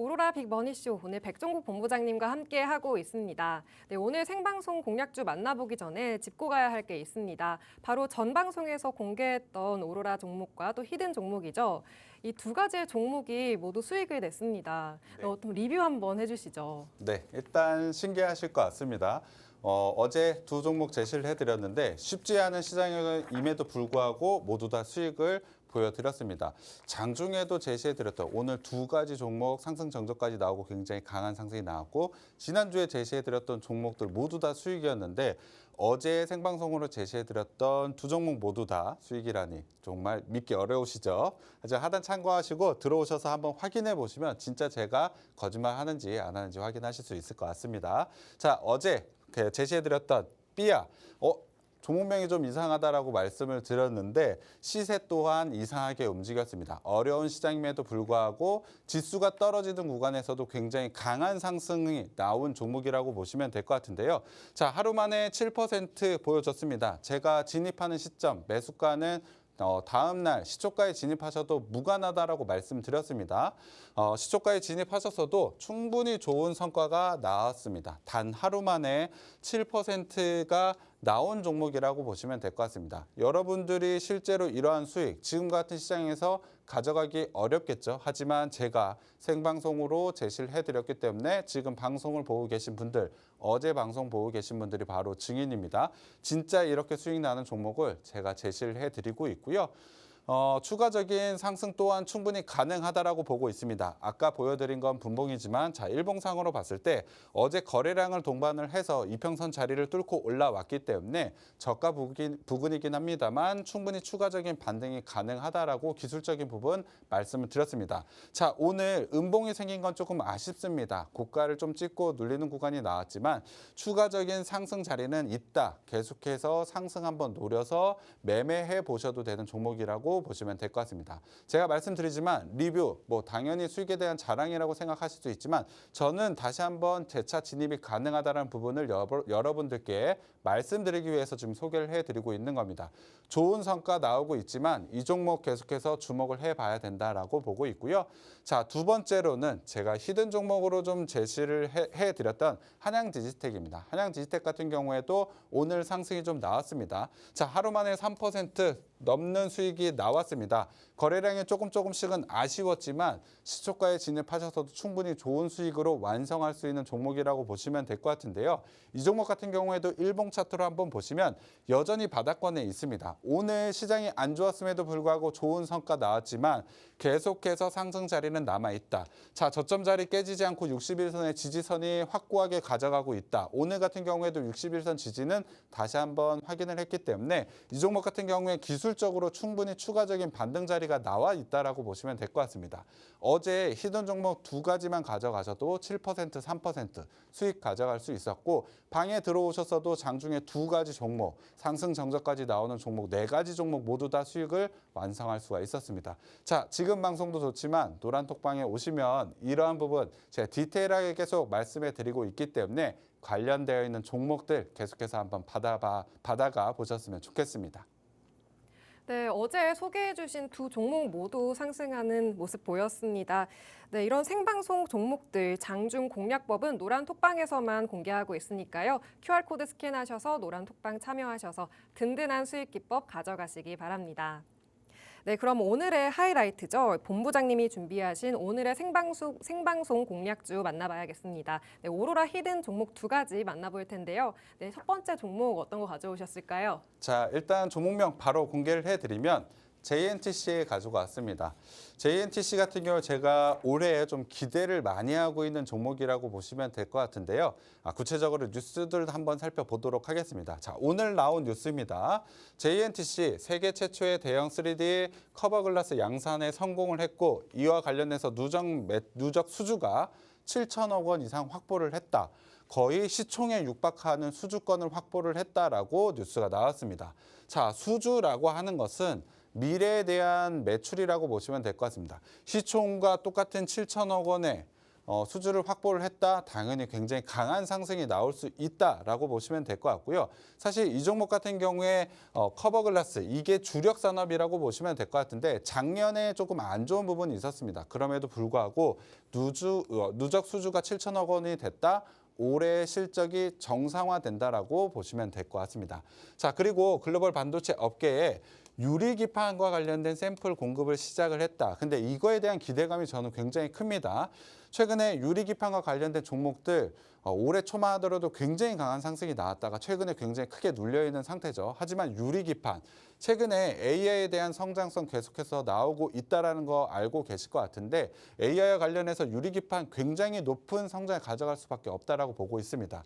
오로라 빅머니쇼 오늘 백종국 본부장님과 함께 하고 있습니다. 네, 오늘 생방송 공략주 만나보기 전에 짚고 가야 할 게 있습니다. 바로 전 방송에서 공개했던 오로라 종목과 또 히든 종목이죠. 이 두 가지의 종목이 모두 수익을 냈습니다. 네. 좀 리뷰 한번 해주시죠. 네, 일단 신기하실 것 같습니다. 어제 두 종목 제시를 해드렸는데 쉽지 않은 시장임에도 불구하고 모두 다 수익을 보여드렸습니다. 장중에도 제시해드렸던 오늘 두 가지 종목 상승 정저까지 나오고 굉장히 강한 상승이 나왔고 지난주에 제시해드렸던 종목들 모두 다 수익이었는데 어제 생방송으로 제시해드렸던 두 종목 모두 다 수익이라니 정말 믿기 어려우시죠? 하지만 하단 참고하시고 들어오셔서 한번 확인해 보시면 진짜 제가 거짓말 하는지 안 하는지 확인하실 수 있을 것 같습니다. 자, 어제 제시해드렸던 삐아 종목명이 좀 이상하다라고 말씀을 드렸는데 시세 또한 이상하게 움직였습니다. 어려운 시장임에도 불구하고 지수가 떨어지는 구간에서도 굉장히 강한 상승이 나온 종목이라고 보시면 될 것 같은데요. 자, 하루 만에 7% 보여줬습니다. 제가 진입하는 시점, 매수가는 다음 날 시초가에 진입하셔도 무관하다라고 말씀드렸습니다. 시초가에 진입하셨어도 충분히 좋은 성과가 나왔습니다. 단 하루 만에 7%가 나온 종목이라고 보시면 될 것 같습니다. 여러분들이 실제로 이러한 수익, 지금 같은 시장에서 가져가기 어렵겠죠. 하지만 제가 생방송으로 제시를 해드렸기 때문에 지금 방송을 보고 계신 분들, 어제 방송 보고 계신 분들이 바로 증인입니다. 진짜 이렇게 수익 나는 종목을 제가 제시를 해드리고 있고요. 추가적인 상승 또한 충분히 가능하다라고 보고 있습니다. 아까 보여드린 건 분봉이지만 자, 일봉상으로 봤을 때 어제 거래량을 동반을 해서 이평선 자리를 뚫고 올라왔기 때문에 저가 부근이긴 합니다만 충분히 추가적인 반등이 가능하다라고 기술적인 부분 말씀을 드렸습니다. 자, 오늘 음봉이 생긴 건 조금 아쉽습니다. 고가를 좀 찍고 눌리는 구간이 나왔지만 추가적인 상승 자리는 있다. 계속해서 상승 한번 노려서 매매해 보셔도 되는 종목이라고 보시면 될 것 같습니다. 제가 말씀드리지만 리뷰, 당연히 수익에 대한 자랑이라고 생각하실 수 있지만 저는 다시 한번 재차 진입이 가능하다는 부분을 여러분들께 말씀드리기 위해서 지금 소개를 해드리고 있는 겁니다. 좋은 성과 나오고 있지만 이 종목 계속해서 주목을 해봐야 된다라고 보고 있고요. 자, 두 번째로는 제가 히든 종목으로 좀 제시를 해드렸던 한양디지텍입니다. 한양디지텍 같은 경우에도 오늘 상승이 좀 나왔습니다. 자, 하루 만에 3% 넘는 수익이 나왔습니다. 거래량이 조금씩은 아쉬웠지만 시초가에 진입하셔서도 충분히 좋은 수익으로 완성할 수 있는 종목이라고 보시면 될 것 같은데요. 이 종목 같은 경우에도 일봉 차트로 한번 보시면 여전히 바닥권에 있습니다. 오늘 시장이 안 좋았음에도 불구하고 좋은 성과 나왔지만 계속해서 상승 자리는 남아있다. 자, 저점 자리 깨지지 않고 61선의 지지선이 확고하게 가져가고 있다. 오늘 같은 경우에도 61선 지지는 다시 한번 확인을 했기 때문에 이 종목 같은 경우에 기술적으로 충분히 추가적인 반등 자리가 나와 있다라고 보시면 될 것 같습니다. 어제 히든 종목 두 가지만 가져가셔도 7%, 3% 수익 가져갈 수 있었고 방에 들어오셨어도 장중에 두 가지 종목, 상승 정저까지 나오는 종목, 네 가지 종목 모두 다 수익을 완성할 수가 있었습니다. 자, 지금 방송도 좋지만 노란톡방에 오시면 이러한 부분 제가 디테일하게 계속 말씀해 드리고 있기 때문에 관련되어 있는 종목들 계속해서 한번 받아가 보셨으면 좋겠습니다. 네, 어제 소개해주신 두 종목 모두 상승하는 모습 보였습니다. 네, 이런 생방송 종목들 장중 공략법은 노란 톡방에서만 공개하고 있으니까요. QR코드 스캔하셔서 노란 톡방 참여하셔서 든든한 수익 기법 가져가시기 바랍니다. 네, 그럼 오늘의 하이라이트죠. 본부장님이 준비하신 오늘의 생방송 공략주 만나봐야겠습니다. 네, 오로라 히든 종목 두 가지 만나볼 텐데요. 네, 첫 번째 종목 어떤 거 가져오셨을까요? 자, 일단 종목명 바로 공개를 해드리면 JNTC에 가지고 왔습니다. JNTC 같은 경우 제가 올해 좀 기대를 많이 하고 있는 종목이라고 보시면 될 것 같은데요. 구체적으로 뉴스들 한번 살펴보도록 하겠습니다. 자, 오늘 나온 뉴스입니다. JNTC 세계 최초의 대형 3D 커버 글라스 양산에 성공을 했고 이와 관련해서 누적 수주가 7천억 원 이상 확보를 했다. 거의 시총에 육박하는 수주권을 확보를 했다라고 뉴스가 나왔습니다. 자, 수주라고 하는 것은 미래에 대한 매출이라고 보시면 될 것 같습니다. 시총과 똑같은 7천억 원의 수주를 확보를 했다. 당연히 굉장히 강한 상승이 나올 수 있다라고 보시면 될 것 같고요. 사실 이 종목 같은 경우에 커버글라스 이게 주력 산업이라고 보시면 될 것 같은데 작년에 조금 안 좋은 부분이 있었습니다. 그럼에도 불구하고 누적 수주가 7천억 원이 됐다. 올해 실적이 정상화된다라고 보시면 될 것 같습니다. 자, 그리고 글로벌 반도체 업계에 유리기판과 관련된 샘플 공급을 시작을 했다. 근데 이거에 대한 기대감이 저는 굉장히 큽니다. 최근에 유리기판과 관련된 종목들 올해 초만 하더라도 굉장히 강한 상승이 나왔다가 최근에 굉장히 크게 눌려있는 상태죠. 하지만 유리기판, 최근에 AI에 대한 성장성 계속해서 나오고 있다는 거 알고 계실 것 같은데 AI와 관련해서 유리기판 굉장히 높은 성장을 가져갈 수밖에 없다라고 보고 있습니다.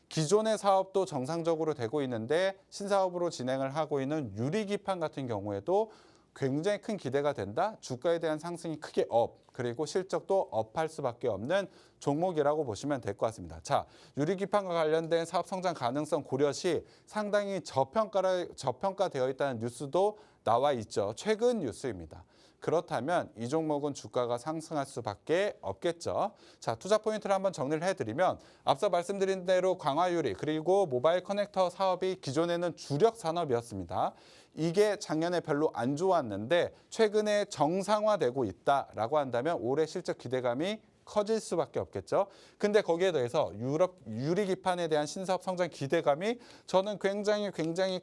기존의 사업도 정상적으로 되고 있는데 신사업으로 진행을 하고 있는 유리기판 같은 경우에도 굉장히 큰 기대가 된다. 주가에 대한 상승이 크게 그리고 실적도 업할 수밖에 없는 종목이라고 보시면 될 것 같습니다. 자, 유리기판과 관련된 사업 성장 가능성 고려 시 상당히 저평가되어 있다는 뉴스도 나와 있죠. 최근 뉴스입니다. 그렇다면 이 종목은 주가가 상승할 수밖에 없겠죠. 자, 투자 포인트를 한번 정리를 해드리면 앞서 말씀드린 대로 강화유리 그리고 모바일 커넥터 사업이 기존에는 주력 산업이었습니다. 이게 작년에 별로 안 좋았는데 최근에 정상화되고 있다라고 한다면 올해 실적 기대감이 커질 수밖에 없겠죠. 근데 거기에 더해서 유럽 유리기판에 대한 신사업 성장 기대감이 저는 굉장히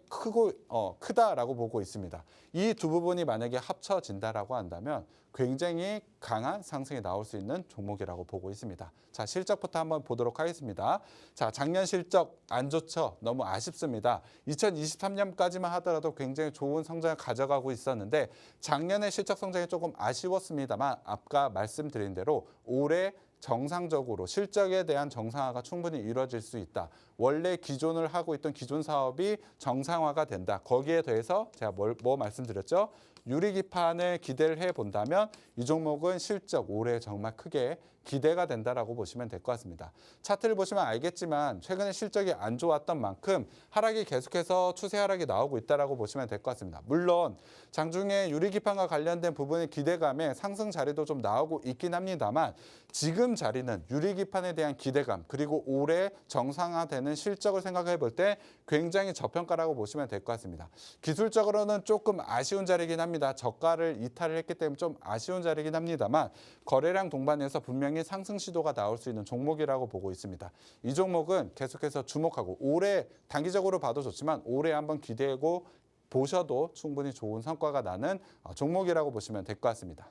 크다라고 보고 있습니다. 이 두 부분이 만약에 합쳐진다라고 한다면 굉장히 강한 상승이 나올 수 있는 종목이라고 보고 있습니다. 자, 실적부터 한번 보도록 하겠습니다. 자, 작년 실적 안 좋죠? 너무 아쉽습니다. 2023년까지만 하더라도 굉장히 좋은 성장을 가져가고 있었는데 작년의 실적 성장이 조금 아쉬웠습니다만 아까 말씀드린 대로 올해 정상적으로 실적에 대한 정상화가 충분히 이루어질 수 있다. 원래 기존을 하고 있던 기존 사업이 정상화가 된다. 거기에 더해서 제가 뭐 말씀드렸죠? 유리기판을 기대를 해본다면 이 종목은 실적 올해 정말 크게 기대가 된다라고 보시면 될 것 같습니다. 차트를 보시면 알겠지만 최근에 실적이 안 좋았던 만큼 하락이 계속해서 추세 하락이 나오고 있다라고 보시면 될 것 같습니다. 물론 장중에 유리기판과 관련된 부분의 기대감에 상승 자리도 좀 나오고 있긴 합니다만 지금 자리는 유리기판에 대한 기대감 그리고 올해 정상화되는 실적을 생각해 볼 때 굉장히 저평가라고 보시면 될 것 같습니다. 기술적으로는 조금 아쉬운 자리긴 합니다. 저가를 이탈을 했기 때문에 좀 아쉬운 자리긴 합니다만 거래량 동반해서 분명히 상승 시도가 나올 수 있는 종목이라고 보고 있습니다. 이 종목은 계속해서 주목하고 올해 단기적으로 봐도 좋지만 올해 한번 기대하고 보셔도 충분히 좋은 성과가 나는 종목이라고 보시면 될 것 같습니다.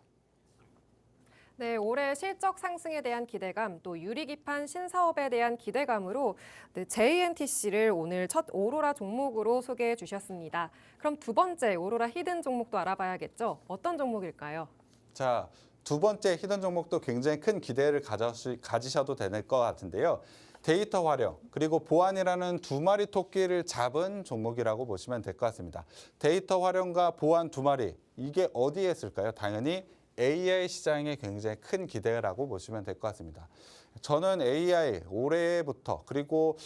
네, 올해 실적 상승에 대한 기대감, 또 유리기판 신사업에 대한 기대감으로 JNTC를 오늘 첫 오로라 종목으로 소개해 주셨습니다. 그럼 두 번째 오로라 히든 종목도 알아봐야겠죠? 어떤 종목일까요? 자, 두 번째 히든 종목도 굉장히 큰 기대를 가지셔도 될 것 같은데요. 데이터 활용 그리고 보안이라는 두 마리 토끼를 잡은 종목이라고 보시면 될 것 같습니다. 데이터 활용과 보안 두 마리 이게 어디에 있을까요? 당연히 AI 시장에 굉장히 큰 기대라고 보시면 될 것 같습니다. 저는 AI 올해부터 그리고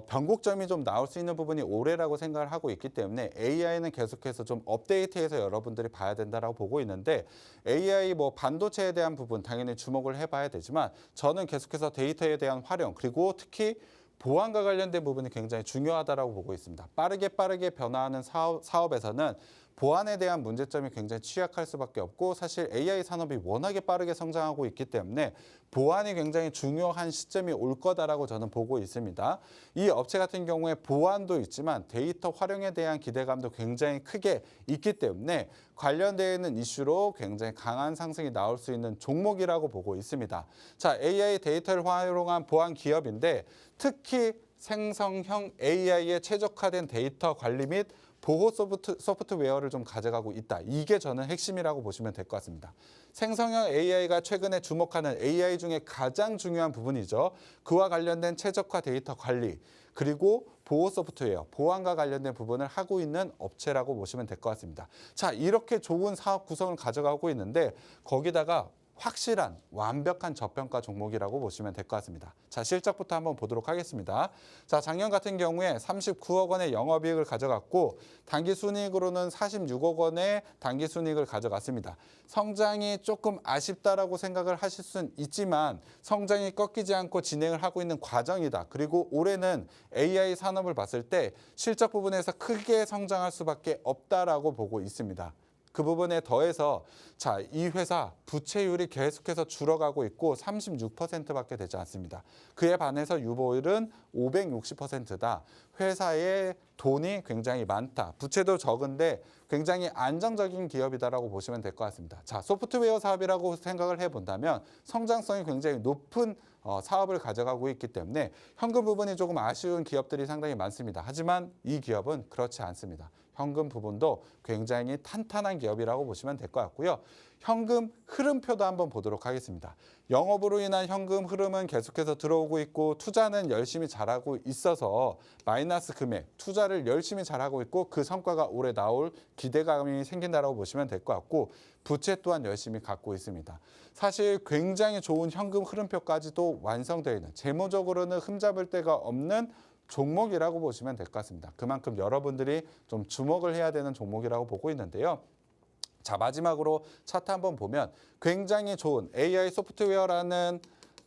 변곡점이 좀 나올 수 있는 부분이 올해라고 생각을 하고 있기 때문에 AI는 계속해서 좀 업데이트해서 여러분들이 봐야 된다라고 보고 있는데 AI 뭐 반도체에 대한 부분 당연히 주목을 해봐야 되지만 저는 계속해서 데이터에 대한 활용 그리고 특히 보안과 관련된 부분이 굉장히 중요하다라고 보고 있습니다. 빠르게 변화하는 사업에서는 보안에 대한 문제점이 굉장히 취약할 수밖에 없고 사실 AI 산업이 워낙에 빠르게 성장하고 있기 때문에 보안이 굉장히 중요한 시점이 올 거다라고 저는 보고 있습니다. 이 업체 같은 경우에 보안도 있지만 데이터 활용에 대한 기대감도 굉장히 크게 있기 때문에 관련되어 있는 이슈로 굉장히 강한 상승이 나올 수 있는 종목이라고 보고 있습니다. 자, AI 데이터를 활용한 보안 기업인데 특히 생성형 AI에 최적화된 데이터 관리 및 보호 소프트웨어를 좀 가져가고 있다. 이게 저는 핵심이라고 보시면 될 것 같습니다. 생성형 AI가 최근에 주목하는 AI 중에 가장 중요한 부분이죠. 그와 관련된 최적화 데이터 관리 그리고 보호 소프트웨어, 보안과 관련된 부분을 하고 있는 업체라고 보시면 될 것 같습니다. 자, 이렇게 좋은 사업 구성을 가져가고 있는데 거기다가 확실한 완벽한 저평가 종목이라고 보시면 될 것 같습니다. 자, 실적부터 한번 보도록 하겠습니다. 자, 작년 같은 경우에 39억 원의 영업이익을 가져갔고 당기순이익으로는 46억 원의 당기순이익을 가져갔습니다. 성장이 조금 아쉽다라고 생각을 하실 수는 있지만 성장이 꺾이지 않고 진행을 하고 있는 과정이다. 그리고 올해는 AI 산업을 봤을 때 실적 부분에서 크게 성장할 수밖에 없다라고 보고 있습니다. 그 부분에 더해서 자, 이 회사 부채율이 계속해서 줄어가고 있고 36%밖에 되지 않습니다. 그에 반해서 유보율은 560%다. 회사의 돈이 굉장히 많다. 부채도 적은데 굉장히 안정적인 기업이다라고 보시면 될 것 같습니다. 자, 소프트웨어 사업이라고 생각을 해본다면 성장성이 굉장히 높은 사업을 가져가고 있기 때문에 현금 부분이 조금 아쉬운 기업들이 상당히 많습니다. 하지만 이 기업은 그렇지 않습니다. 현금 부분도 굉장히 탄탄한 기업이라고 보시면 될 것 같고요. 현금 흐름표도 한번 보도록 하겠습니다. 영업으로 인한 현금 흐름은 계속해서 들어오고 있고 투자는 열심히 잘하고 있어서 마이너스 금액, 투자를 열심히 잘하고 있고 그 성과가 올해 나올 기대감이 생긴다라고 보시면 될 것 같고 부채 또한 열심히 갖고 있습니다. 사실 굉장히 좋은 현금 흐름표까지도 완성되어 있는 재무적으로는 흠잡을 데가 없는 종목이라고 보시면 될 것 같습니다. 그만큼 여러분들이 좀 주목을 해야 되는 종목이라고 보고 있는데요. 자, 마지막으로 차트 한번 보면 굉장히 좋은 AI 소프트웨어라는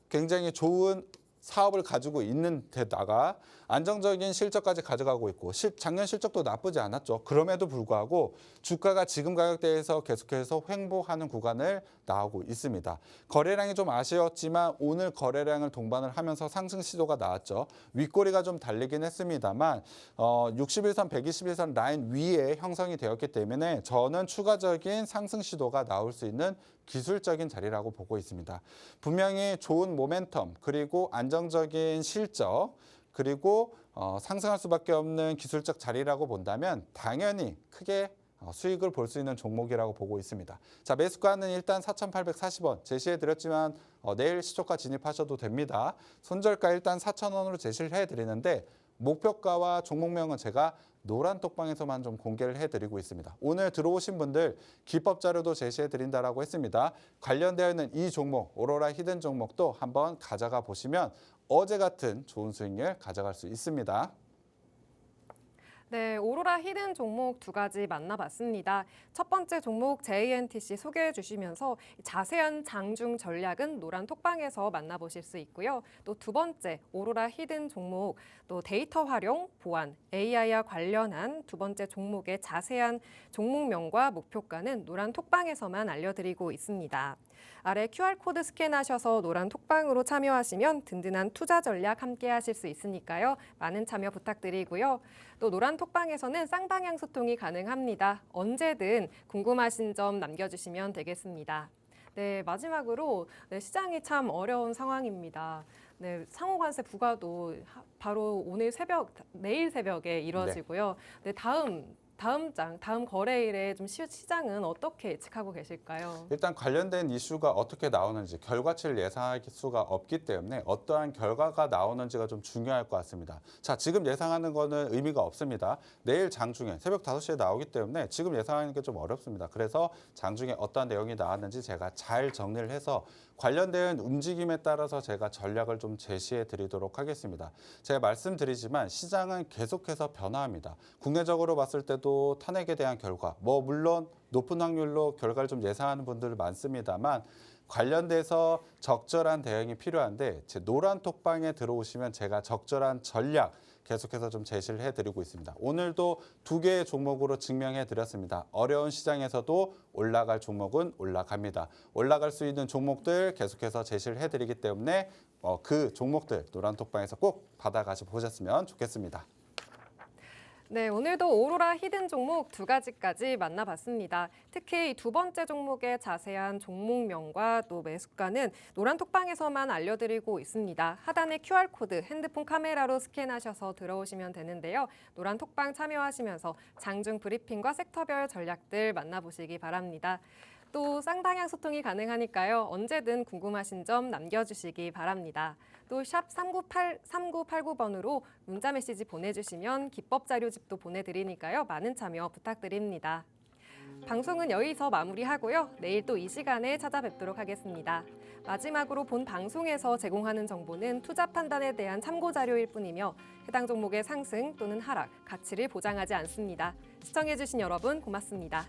굉장히 좋은 사업을 가지고 있는 데다가 안정적인 실적까지 가져가고 있고 작년 실적도 나쁘지 않았죠. 그럼에도 불구하고 주가가 지금 가격대에서 계속해서 횡보하는 구간을 나오고 있습니다. 거래량이 좀 아쉬웠지만 오늘 거래량을 동반을 하면서 상승 시도가 나왔죠. 윗꼬리가 좀 달리긴 했습니다만 61선, 121선 라인 위에 형성이 되었기 때문에 저는 추가적인 상승 시도가 나올 수 있는 기술적인 자리라고 보고 있습니다. 분명히 좋은 모멘텀 그리고 안정적인 실적 그리고 상승할 수밖에 없는 기술적 자리라고 본다면 당연히 크게 수익을 볼 수 있는 종목이라고 보고 있습니다. 자, 매수가는 일단 4,840원 제시해드렸지만 내일 시초가 진입하셔도 됩니다. 손절가 일단 4,000원으로 제시를 해드리는데 목표가와 종목명은 제가 노란 톡방에서만 좀 공개를 해드리고 있습니다. 오늘 들어오신 분들 기법 자료도 제시해드린다라고 했습니다. 관련되어 있는 이 종목, 오로라 히든 종목도 한번 가져가 보시면 어제 같은 좋은 수익률 가져갈 수 있습니다. 네, 오로라 히든 종목 두 가지 만나봤습니다. 첫 번째 종목 JNTC 소개해 주시면서 자세한 장중 전략은 노란 톡방에서 만나보실 수 있고요. 또 두 번째 오로라 히든 종목 또 데이터 활용, 보안, AI와 관련한 두 번째 종목의 자세한 종목명과 목표가는 노란 톡방에서만 알려드리고 있습니다. 아래 QR코드 스캔하셔서 노란 톡방으로 참여하시면 든든한 투자 전략 함께 하실 수 있으니까요. 많은 참여 부탁드리고요. 또 노란 톡방에서는 쌍방향 소통이 가능합니다. 언제든 궁금하신 점 남겨주시면 되겠습니다. 네, 마지막으로 시장이 참 어려운 상황입니다. 네, 상호관세 부과도 바로 내일 새벽에 이뤄지고요. 네, 다음 거래일에 좀 시장은 어떻게 예측하고 계실까요? 일단 관련된 이슈가 어떻게 나오는지 결과치를 예상할 수가 없기 때문에 어떠한 결과가 나오는지가 좀 중요할 것 같습니다. 자, 지금 예상하는 거는 의미가 없습니다. 내일 장중에 새벽 5시에 나오기 때문에 지금 예상하는 게 좀 어렵습니다. 그래서 장중에 어떠한 내용이 나왔는지 제가 잘 정리를 해서 관련된 움직임에 따라서 제가 전략을 좀 제시해 드리도록 하겠습니다. 제가 말씀드리지만 시장은 계속해서 변화합니다. 국내적으로 봤을 때도 탄핵에 대한 결과, 물론 높은 확률로 결과를 좀 예상하는 분들 많습니다만 관련돼서 적절한 대응이 필요한데 제 노란 톡방에 들어오시면 제가 적절한 전략 계속해서 좀 제시를 해드리고 있습니다. 오늘도 두 개의 종목으로 증명해드렸습니다. 어려운 시장에서도 올라갈 종목은 올라갑니다. 올라갈 수 있는 종목들 계속해서 제시를 해드리기 때문에 그 종목들 노란 톡방에서 꼭 받아가시 보셨으면 좋겠습니다. 네, 오늘도 오로라 히든 종목 두 가지까지 만나봤습니다. 특히 두 번째 종목의 자세한 종목명과 또 매수가는 노란 톡방에서만 알려드리고 있습니다. 하단에 QR코드 핸드폰 카메라로 스캔하셔서 들어오시면 되는데요. 노란 톡방 참여하시면서 장중 브리핑과 섹터별 전략들 만나보시기 바랍니다. 또 쌍방향 소통이 가능하니까요. 언제든 궁금하신 점 남겨주시기 바랍니다. 또 샵 3989번으로 문자 메시지 보내주시면 기법 자료집도 보내드리니까요. 많은 참여 부탁드립니다. 방송은 여기서 마무리하고요. 내일 또 이 시간에 찾아뵙도록 하겠습니다. 마지막으로 본 방송에서 제공하는 정보는 투자 판단에 대한 참고 자료일 뿐이며 해당 종목의 상승 또는 하락, 가치를 보장하지 않습니다. 시청해주신 여러분 고맙습니다.